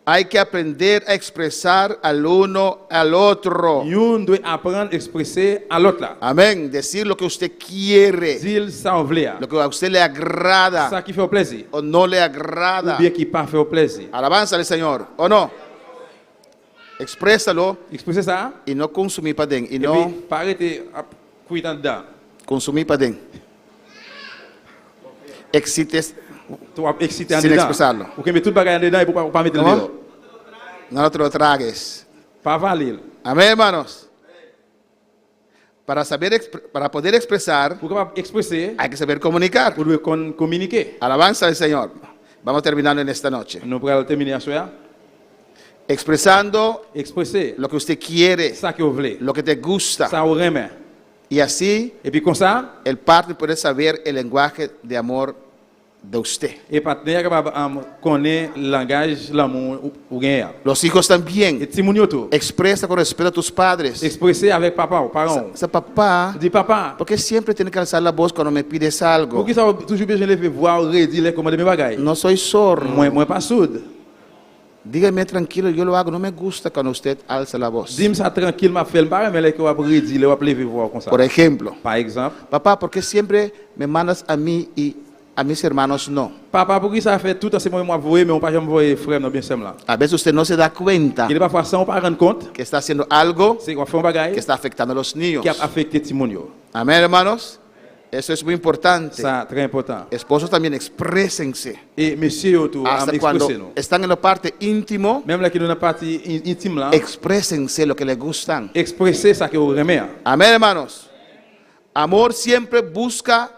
Hay que aprender a expresar al uno al otro. Yon doit apprendre à exprimer à l'autre là. Amén. Decir lo que usted quiere, Dire ça on veut. lo que a usted le agrada Ça qui fait plaisir. o no le Ou agrada. bien qui pas fait plaisir. Alabanza al Señor, ¿o no? Exprésalo Exprimer ça. y no consumir para den. Y Et no puis, pas arrêter à courir dedans. consumir para den. Excites, Tu vas exciter en Sin dedans. expresarlo. Ou que met tout bagage en dedans et pour pas mettre le ¿Cómo? dedans. no te lo tragues. Pas valer. Amén, hermanos. Para poder expresar, Pour capable exprimer, hay que saber comunicar. pour doit communiquer. Alabanza al Señor. Vamos terminando en esta noche. Nous pourrons terminer à soir. Expresando Exprimer lo que usted quiere, ça que vous voulez. lo que te gusta. Ça vous remet. Y así Et puis comme ça, el partner puede saber el lenguaje de amor de usted. et partenaire capable connaître le langage l'amour ou gain. Los hijos también. Et Timoun yo tout. Expresa con respeto a tus padres. Exprimer avec papa ou parents. Ese papá, Dis papa, ¿por qué siempre tiene que alzar la voz cuando me pides algo? pour qui ça va toujours besoin de voir redire comment de mes bagages. No soy sordo. Moi pas sourd. Dígame tranquilo, yo lo hago. No me gusta cuando usted alza la voz. Dis-moi ça tranquille, m'a fait le pas mais là que va redire, va lever voir comme ça. Por ejemplo, Par exemple, papá, ¿por qué siempre me mandas a mí y a mis hermanos no? papa pour qui ça fait tout ce moi voyer mais on pas jamais voyer frère non bien semble là. A veces usted no se da cuenta Il est parfois sans pas rendre compte, que está haciendo algo c'est qu'on fait un que bagage está afectando a los niños. qui a affecté Timoun yo. Amén, hermanos. Eso es muy importante. Ça très important. Esposos también exprésense. Et monsieur tout a Hasta cuando expressé nous. están en la parte íntimo, Même là qui dans la partie intime là, exprésense lo que les gustan. expresser ça que vous remet. Amén, hermanos. Amor siempre busca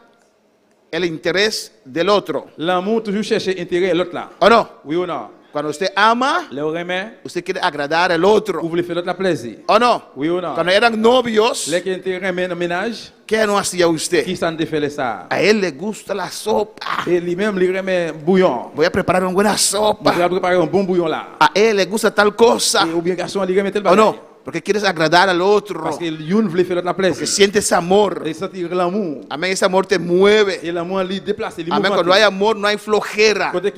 el interés del otro. L'amour toujours chercher intérêt l'autre là. ¿O no? Oui ou non? Cuando usted ama, Le remet, usted quiere agradar al otro. vous voulez faire l'autre la plaisir. ¿O no? Oui ou non? Cuando eran novios, Les qui intérêt remet dans ménage, ¿qué no hacía usted? qui s'en défait ça? A él le gusta la sopa. Et lui-même, il remet bouillon. Voy a preparar una buena Il sopa. va préparer un bon bouillon là. A él le gusta tal cosa. Et ou bien garçon, il remet tel ¿O bagage. no? Porque quieres agradar al otro. Parce que l'une voulait faire l'autre la Que plaisir. sientes amor. Et sentir l'amour. Amén. Ese amor te mueve. Et l'amour, il déplace, il Amén. Cuando hay amor, no hay flojera. Côté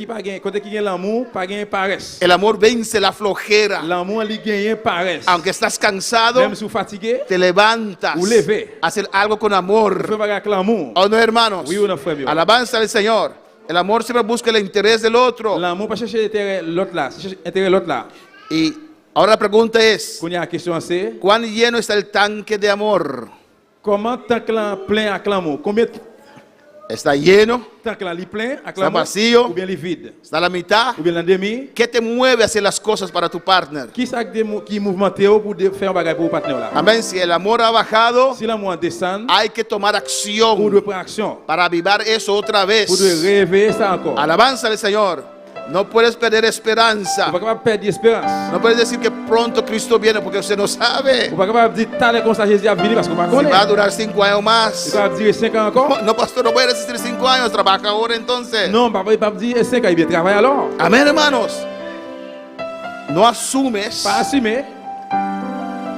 qui gagne l'amour, pas gagne paresse. El amor vence la flojera. L'amour, il gagne paresse. Aunque estás cansado, Même si vous fatigué, te levantas. Ou levé. Hacer algo con vous amor. faites bagage avec l'amour. ¿O no, hermanos? Oui ou non, frère? Alabanza al Señor. El amor siempre busca el interés del otro. L'amour, pas chercher intérêt l'autre là. Chercher intérêt l'autre là. Y ahora la pregunta es, Qu'on y a la question, c'est ¿cuán lleno está el tanque de amor? comment tant que l'on plein avec l'amour? Combien de ¿Está lleno? temps que l'on est plein avec Está l'amour? vacío? Ou bien il est vide? ¿Está a la mitad? Ou bien la demi? ¿Qué te mueve a hacer las cosas para tu partner? Qui ça qui mouvementé pour faire un bagage pour partenaire là? Amén. Si el amor ha bajado, Si l'amour descend, hay que tomar pour acción de prendre action, para avivar eso otra vez. pour de réveiller ça encore. Alabanza al Señor. No puedes perder esperanza. On va pas perdre l'espérance. No puedes decir que pronto Cristo viene porque usted no sabe. On va pas dire tal comme ça Jésus a venu parce qu'on va Si connaître. va a durar 5 años On más. va dire 5 ans encore. No, pastor, no voy a resistir 5 años. Trabaja ahora entonces. Non, pas dire 5 ans, il bien travailler alors. Amén, hermanos. No asumes Pas assumer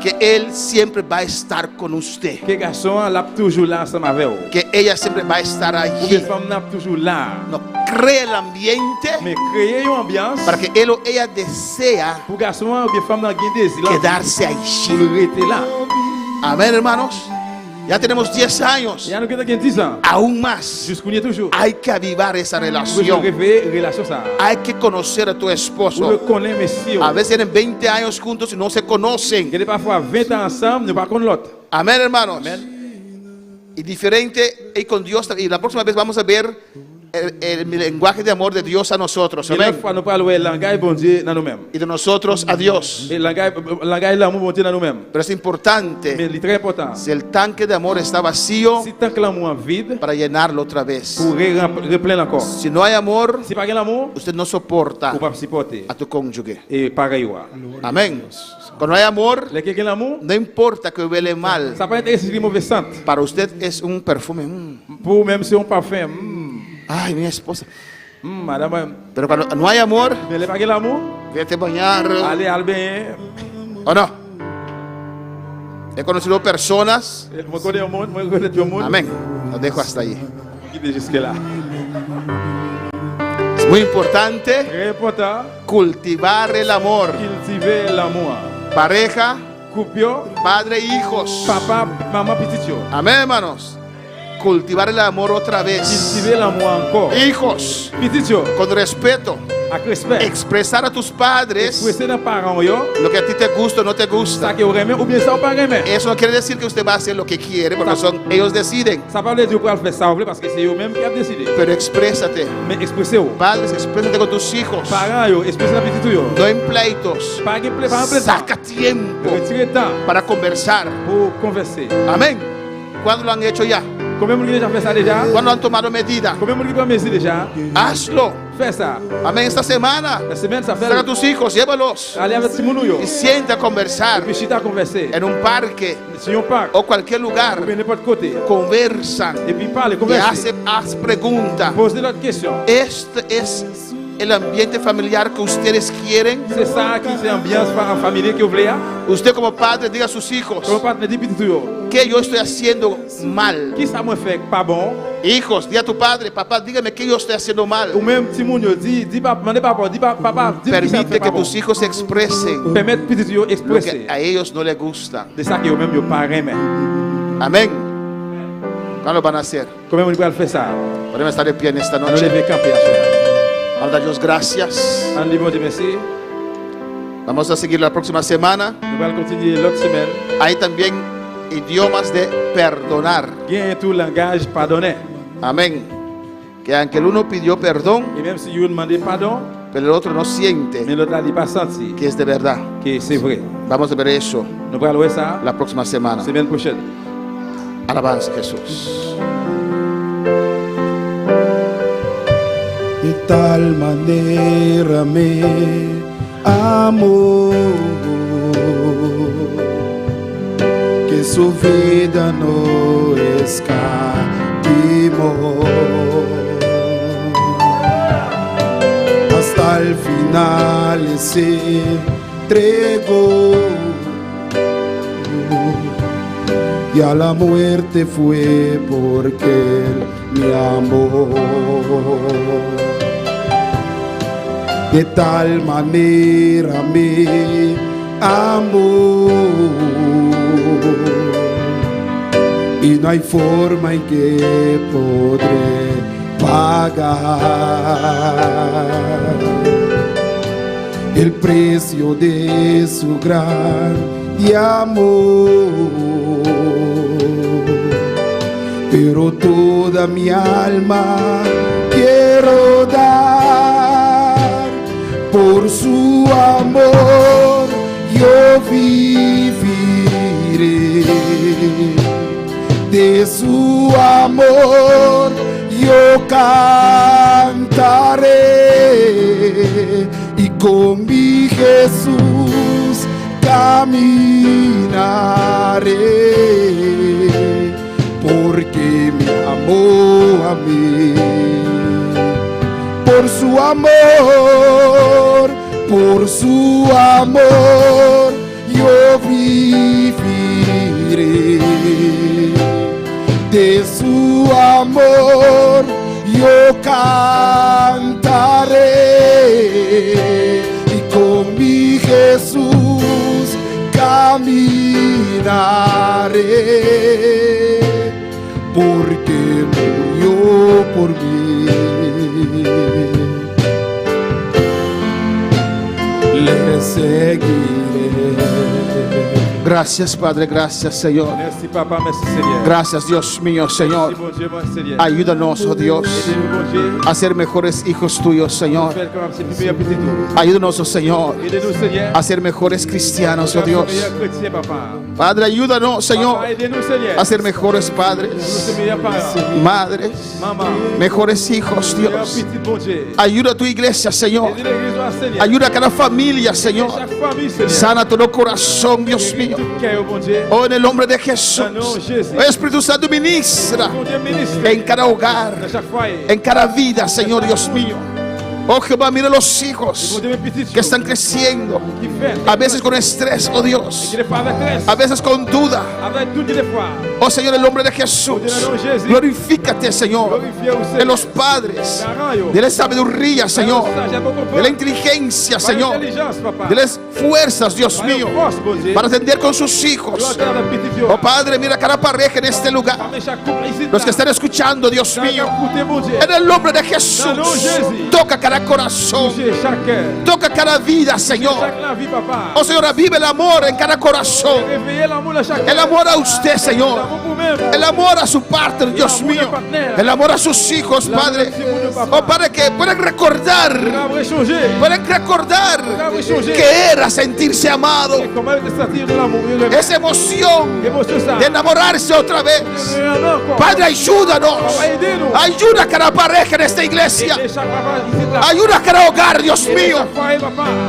que Él siempre va a estar con usted. que garçon là toujours là ensemble avec vous. Que ella siempre va a estar Ou bien allí. femme là toujours là. No, cree el ambiente Mais créer une ambiance para que él o ella desea pour garçon ou bien femme là gagne désir quedarse pour allí. le rester là. Amén, hermanos. Ya tenemos 10 años. Il y a nous qui gagne 10 ans. Aún más. Jusqu'où il est toujours. Hay que avivar esa Pour relación. réveiller relation ça. Hay que conocer a tu Pour le esposo. connaître monsieur. A veces tienen 20 años juntos y no se conocen. Il y a parfois 20 ans ensemble, ne pas connaître l'autre. Amén, hermanos. Amen. Y diferente, y con Dios. Y la próxima vez vamos a ver el lenguaje de amor de Dios a nosotros. Et la Amén. fois nous parlons le langage bon Dieu dans nous-mêmes. Y de nosotros a Dios. Et langage l'amour bon Dieu dans nous-mêmes. Pero es importante, Mais il est très important. si el tanque de amor está vacío, Si tant que l'amour est vide, para llenarlo otra vez. pour replener encore. Si no hay amor, Si pas l'amour, usted no soporta ou pas supporter. a tu cónyuge. Et pareil ouais. Amén. Cuando hay amor, Les quelqu'un l'amour, no importa que huele mal. ça peut être si mauvais sent. Para usted es un perfume. Pour même si on parfum, Ay, mi esposa. madame, Pero cuando no hay amor, mais les pas l'amour, vete a bañar. allez al bain. ¿O no? He conocido personas. Moi connais un monde, moi connais tout le monde. Amén. Lo dejo hasta ahí. Qui est jusque là. Es muy importante Très important, cultivar el amor. cultiver l'amour. Pareja, Couple, padre e hijos. papa, maman, petit yo. Amén, hermanos. Cultivar el amor otra vez. Cultiver l'amour encore. Hijos, Petit yo, con respeto. avec respect. Expresar a tus padres Expresser nos parents yo, lo que a ti te gusta o no te ça gusta. que vous aimez ou bien ça ou pas aimer. Eso no quiere decir que usted va a hacer lo que quiere, porque ellos deciden. Ça parle de Dieu pour faire ça, parce que c'est eux-mêmes qui ont décidé. Pero exprésate. Mais expressez-vous. Padres, exprésate con tus hijos. Parents yo, expressez la petite yo. No en pleitos. Pas de plaisir, pas de Saca tiempo Retirez le temps para conversar. pour converser. Amén. ¿Cuándo lo han hecho ya? Combien de gens déjà fait ça déjà? ¿Cuándo han tomado medida? Combien de gens prennent mesure déjà? Hazlo. Fais ça. Amén. Esta semana. La semaine, ça fait. Saca a tus hijos, llévalos. Allez avec Timonou yo. Y siente a Et conversar puis chita converser. en un parque Si on part, o cualquier lugar. ou bien n'importe côté. Conversan Et puis parle, y converser. haz preguntas. Posez l'autre question. Este es el ambiente familiar que ustedes quieren. C'est ça qui fait ambiance par familier que vous voulez. Usted como padre diga a sus hijos, Comme pas me dit petit yo. ¿qué yo estoy haciendo mal? Qui ça moi fait pas bon? Hijos, di a tu padre, papá, dígame qué yo estoy haciendo mal. Ou même Timoun yo dit papa, demandez papa, dit papa, dit Permite que tus hijos se expresen permettre petit yo lo que expresser. a ellos no les gusta. De ça que vous même yo pas aimer. Amén. ¿Cuándo lo van a hacer? Combien de gens faire ça? Podemos estar de pie en esta On noche. lever camper à faire. Vamos a dar Dios gracias. On dit bon Dieu merci. Vamos a seguir la próxima semana. Nous allons continuer l'autre semaine. Hay también idiomas de perdonar. Gain tout langage pardonner. Amén. Que aunque el uno pidió perdón, Et même si vous demandez pardon, pero el otro no siente mais l'autre n'a pas senti que es de verdad. que c'est vrai. Vamos a ver eso Nous allons voir ça la próxima semana. semaine prochaine. Alabanza a Jesús. De tal manera me amó que su vida no escatimó. Hasta el final se entregó y a la muerte fue porque Él me amó. De tal manera me amó y no hay forma en que podré pagar el precio de su grande amor. Pero toda mi alma quiero dar por su amor, yo viviré. De su amor yo cantaré y con mi Jesús caminaré, porque me amó a mí. Por su amor yo viviré. De su amor yo cantaré y con mi Jesús caminaré, porque murió por mí. Le seguiré. Gracias, Padre, gracias, Señor. Merci papa, merci Seigneur. Gracias, Dios mío, Señor. Merci bon Dieu, mon Seigneur. Ayúdanos, oh Dios, Aidez-nous bon Dieu. a ser mejores hijos tuyos, Señor. Faire comme c'est meilleur petit tout. Ayúdanos, oh Señor, Aidez-nous Seigneur. a ser mejores cristianos, oh Dios. Meilleur chrétien papa. Padre, ayúdanos, Señor, Papa, aidez-nous Seigneur. a ser mejores Nous padres, sommes meilleurs parents. madres, Maman. mejores hijos, Meilleur Dios. petit bon Dieu. Ayuda a tu iglesia, Señor. Aidez l'église au Seigneur. Ayuda a cada familia, Señor. Chaque famille Seigneur. Sana todo corazón, Dios mío. Tout cœur bon Dieu. Oh, en el nombre de Jesús. Dans le nom de Jésus. Oh, Espíritu Santo, ministra Bon Dieu ministre. en cada hogar, Dans chaque foyer. en cada vida, Señor Dios mío. Oh Jehová, mira los hijos que están creciendo, a veces con estrés, oh Dios, a veces con duda. Oh Señor, en el nombre de Jesús, glorifícate, Señor, de los padres, de la sabiduría, Señor, de la inteligencia, Señor, de las fuerzas, Dios mío, para atender con sus hijos. Oh Padre, mira cada pareja en este lugar, los que están escuchando, Dios mío, en el nombre de Jesús, toca cada corazón, toca cada vida, Señor. Oh Señor, aviva el amor en cada corazón, el amor a usted, Señor, el amor a su parte, Dios mío, el amor a sus hijos, Padre. Oh Padre, que pueden recordar que era sentirse amado, esa emoción de enamorarse otra vez. Padre, ayúdanos, ayuda a cada pareja en esta iglesia, ayuda a cada hogar, Dios mío,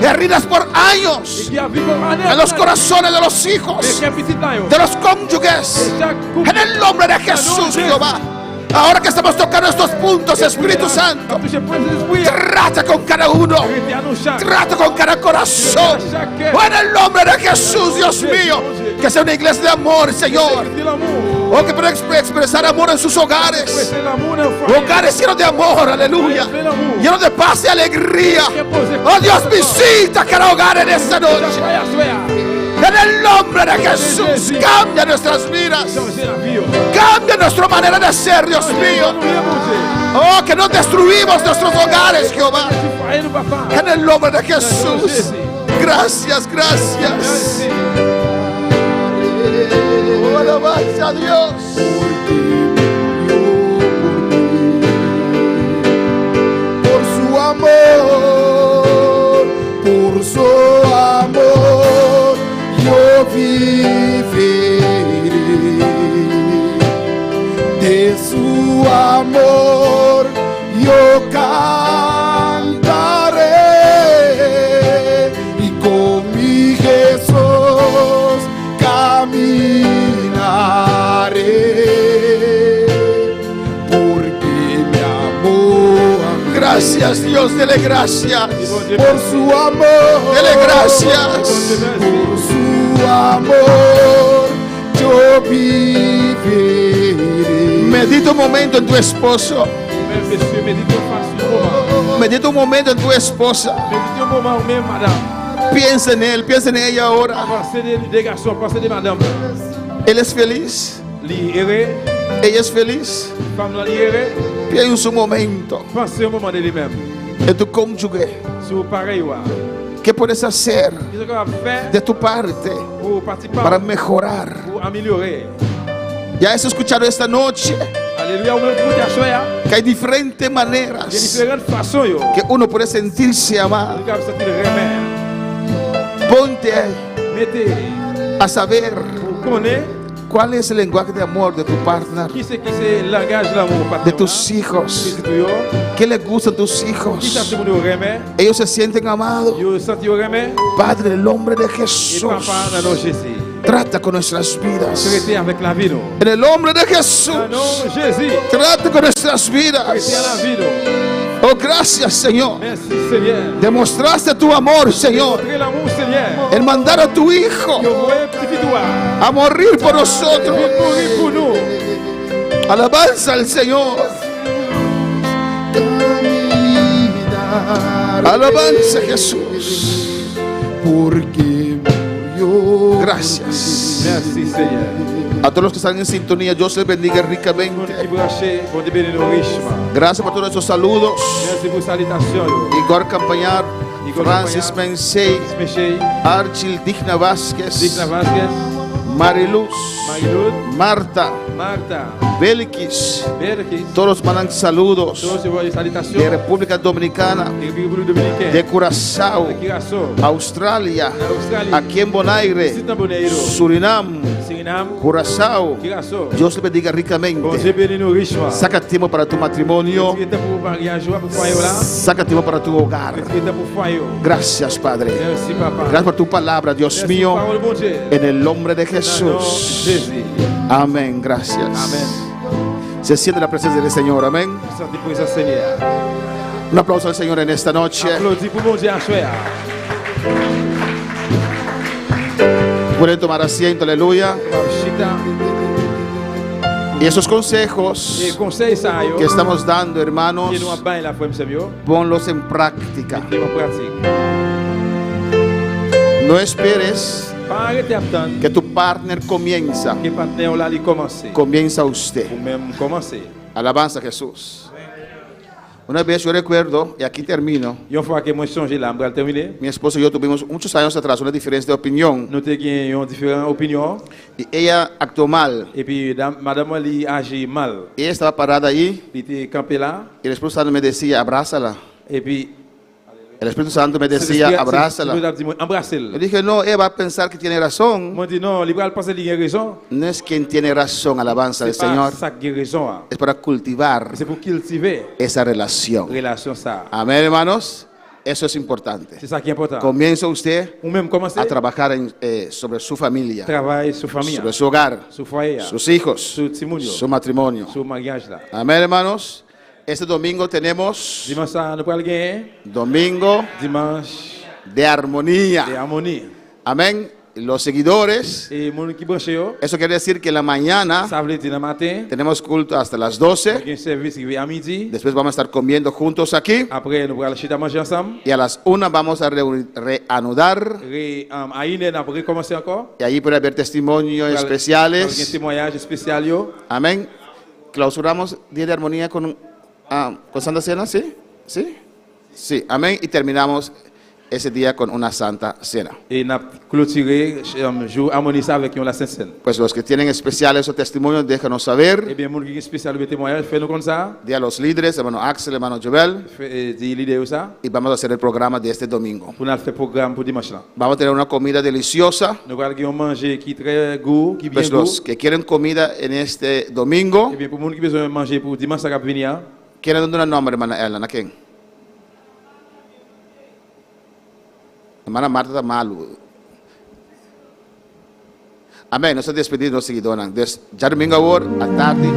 heridas por años en los corazones de los hijos, de los cónyuges, en el nombre de Jesús, Jehová. Ahora que estamos tocando estos puntos, Espíritu Santo, trata con cada uno, trata con cada corazón. Oh, en el nombre de Jesús, Dios mío, que sea una iglesia de amor, Señor. Oh, que pueda expresar amor en sus hogares, hogares llenos de amor, aleluya, llenos de paz y alegría. Oh Dios, visita cada hogar en esta noche. En el nombre de Jesús, cambia nuestras vidas, cambia nuestra manera de ser, Dios mío. Oh, que no destruimos nuestros hogares, Jehová. En el nombre de Jesús. Gracias, gracias. Oh, alabanza a Dios. Por su amor, por su amor, yo viviré. De su amor yo cantaré y con mi Jesús caminaré, porque me amó. Gracias, Dios, dele gracias. Por su amor, Dele gracias. por su amor yo viviré. Medita un momento en tu esposo. Medita un momento en tu esposa. Piensa en él, piensa en ella ahora. Él es feliz, ella es feliz. Piensa un momento en tu cónyuge. ¿Qué puedes hacer de tu parte para mejorar? Ya has escuchado esta noche que hay diferentes maneras que uno puede sentirse amado. Ponte a saber cuál es el lenguaje de amor de tu partner, de tus hijos. ¿Qué les gusta a tus hijos? Ellos se sienten amados. Padre, en el nombre de Jesús, trata con nuestras vidas. En el nombre de Jesús, trata con nuestras vidas. Oh, gracias, Señor. Demostraste tu amor, Señor, en mandar a tu Hijo a morir por nosotros. Alabanza al Señor. Alabanza a Jesús. Porque murió. Gracias. A todos los que están en sintonía, Dios les bendiga ricamente. Gracias por todos estos saludos. Igor Campañar, Francis Mensei, Archil Digna Vázquez, Mariluz, Marta, Belkis. Todos mandan saludos de República Dominicana, de Curazao, Australia, aquí en Bonaire, Surinam, Curazao. Dios te bendiga ricamente. Saca tiempo para tu matrimonio, saca tiempo para tu hogar. Gracias, Padre. Gracias por tu palabra, Dios mío, en el nombre de Jesús. Amén. Gracias. Se siente la presencia del Señor. Amén. Un aplauso al Señor en esta noche. Applaudis pour mon Dieu en soir. Pueden tomar asiento, aleluya. Chita. Y esos consejos Et conseil ça yo. que estamos dando, hermanos, Qui nous a bain la frère yo. ponlos en práctica. Qui en pratique. No esperes Pas arrêter attendre que tu partner comienza. que partenaire là li commencer. Comienza usted. Ou même commencer. Alabanza a Jesús. Una vez yo recuerdo, y aquí termino, Une fois que moi changer là, on va terminer. mi esposo y yo tuvimos muchos años atrás una diferencia de opinión Nous te gagnons différentes opinions. y ella actuó mal. Et puis madame elle agit mal. Ella estaba parada ahí Il était campé là. y el Espíritu Santo me decía, abrázala. Et puis El Espíritu Santo me decía, abrázala. Yo Embrasse-le. dije, no, ella va a pensar que tiene razón. Moi dit non, il va penser qu'il a raison. No es quien tiene razón, alabanza del C'est pas Señor. ça qui a raison. Hein. Es para cultivar C'est pour cultiver esa relación. relation ça. Amén, hermanos. Eso es importante. C'est ça qui est important. Comienza usted Ou même commencer a trabajar sobre su familia, travail sur famille, sobre su hogar, sur foyer, sus hijos, sur timounio, su matrimonio. sur mariage là. Amén, hermanos. Este domingo tenemos Dimanche ça nous parle gagner. domingo Dimanche de et armonía. harmonie. Amén. Los seguidores, Et mon qui branche yo, eso quiere decir que en la mañana ça veut dire le matin, tenemos culto hasta las il 12. y a un service qui vient à midi. Después vamos a estar comiendo juntos aquí. Après nous allons chita manger ensemble. Y a las 1 vamos a reanudar. À une heure après commencer encore. Y allí puede haber testimonios Un especiales. témoignage spécial yo. Amén. Clausuramos Día de Armonía con Santa Cena, ¿sí? ¿Sí? Sí, amén. Y terminamos ese día con una Santa Cena. Et n'a clôturé jour harmonie ça avec la Sainte Seine. Pues los que tienen especiales o testimonios, déjanos Eh saber. bien, mon qui est spécial de témoignage, fais-nous comme ça. Día a los líderes, hermano Axel, hermano Joel. Dis l'idée ça. Y vamos a hacer el programa de este domingo. Pour nous faire programme pour dimanche là. Vamos a tener una comida deliciosa. Nous allons manger qui très goût, qui bien Pues goût. los que quieren comida en este domingo, Eh bien, pour moun qui besoin de manger pour dimanche ça va venir. ¿quieren dar un nombre, hermana Ellen? ¿A quién? Hermana Marta está malo. Amén. Nós estamos despedindo os seguidores. Já domingo agora, à tarde,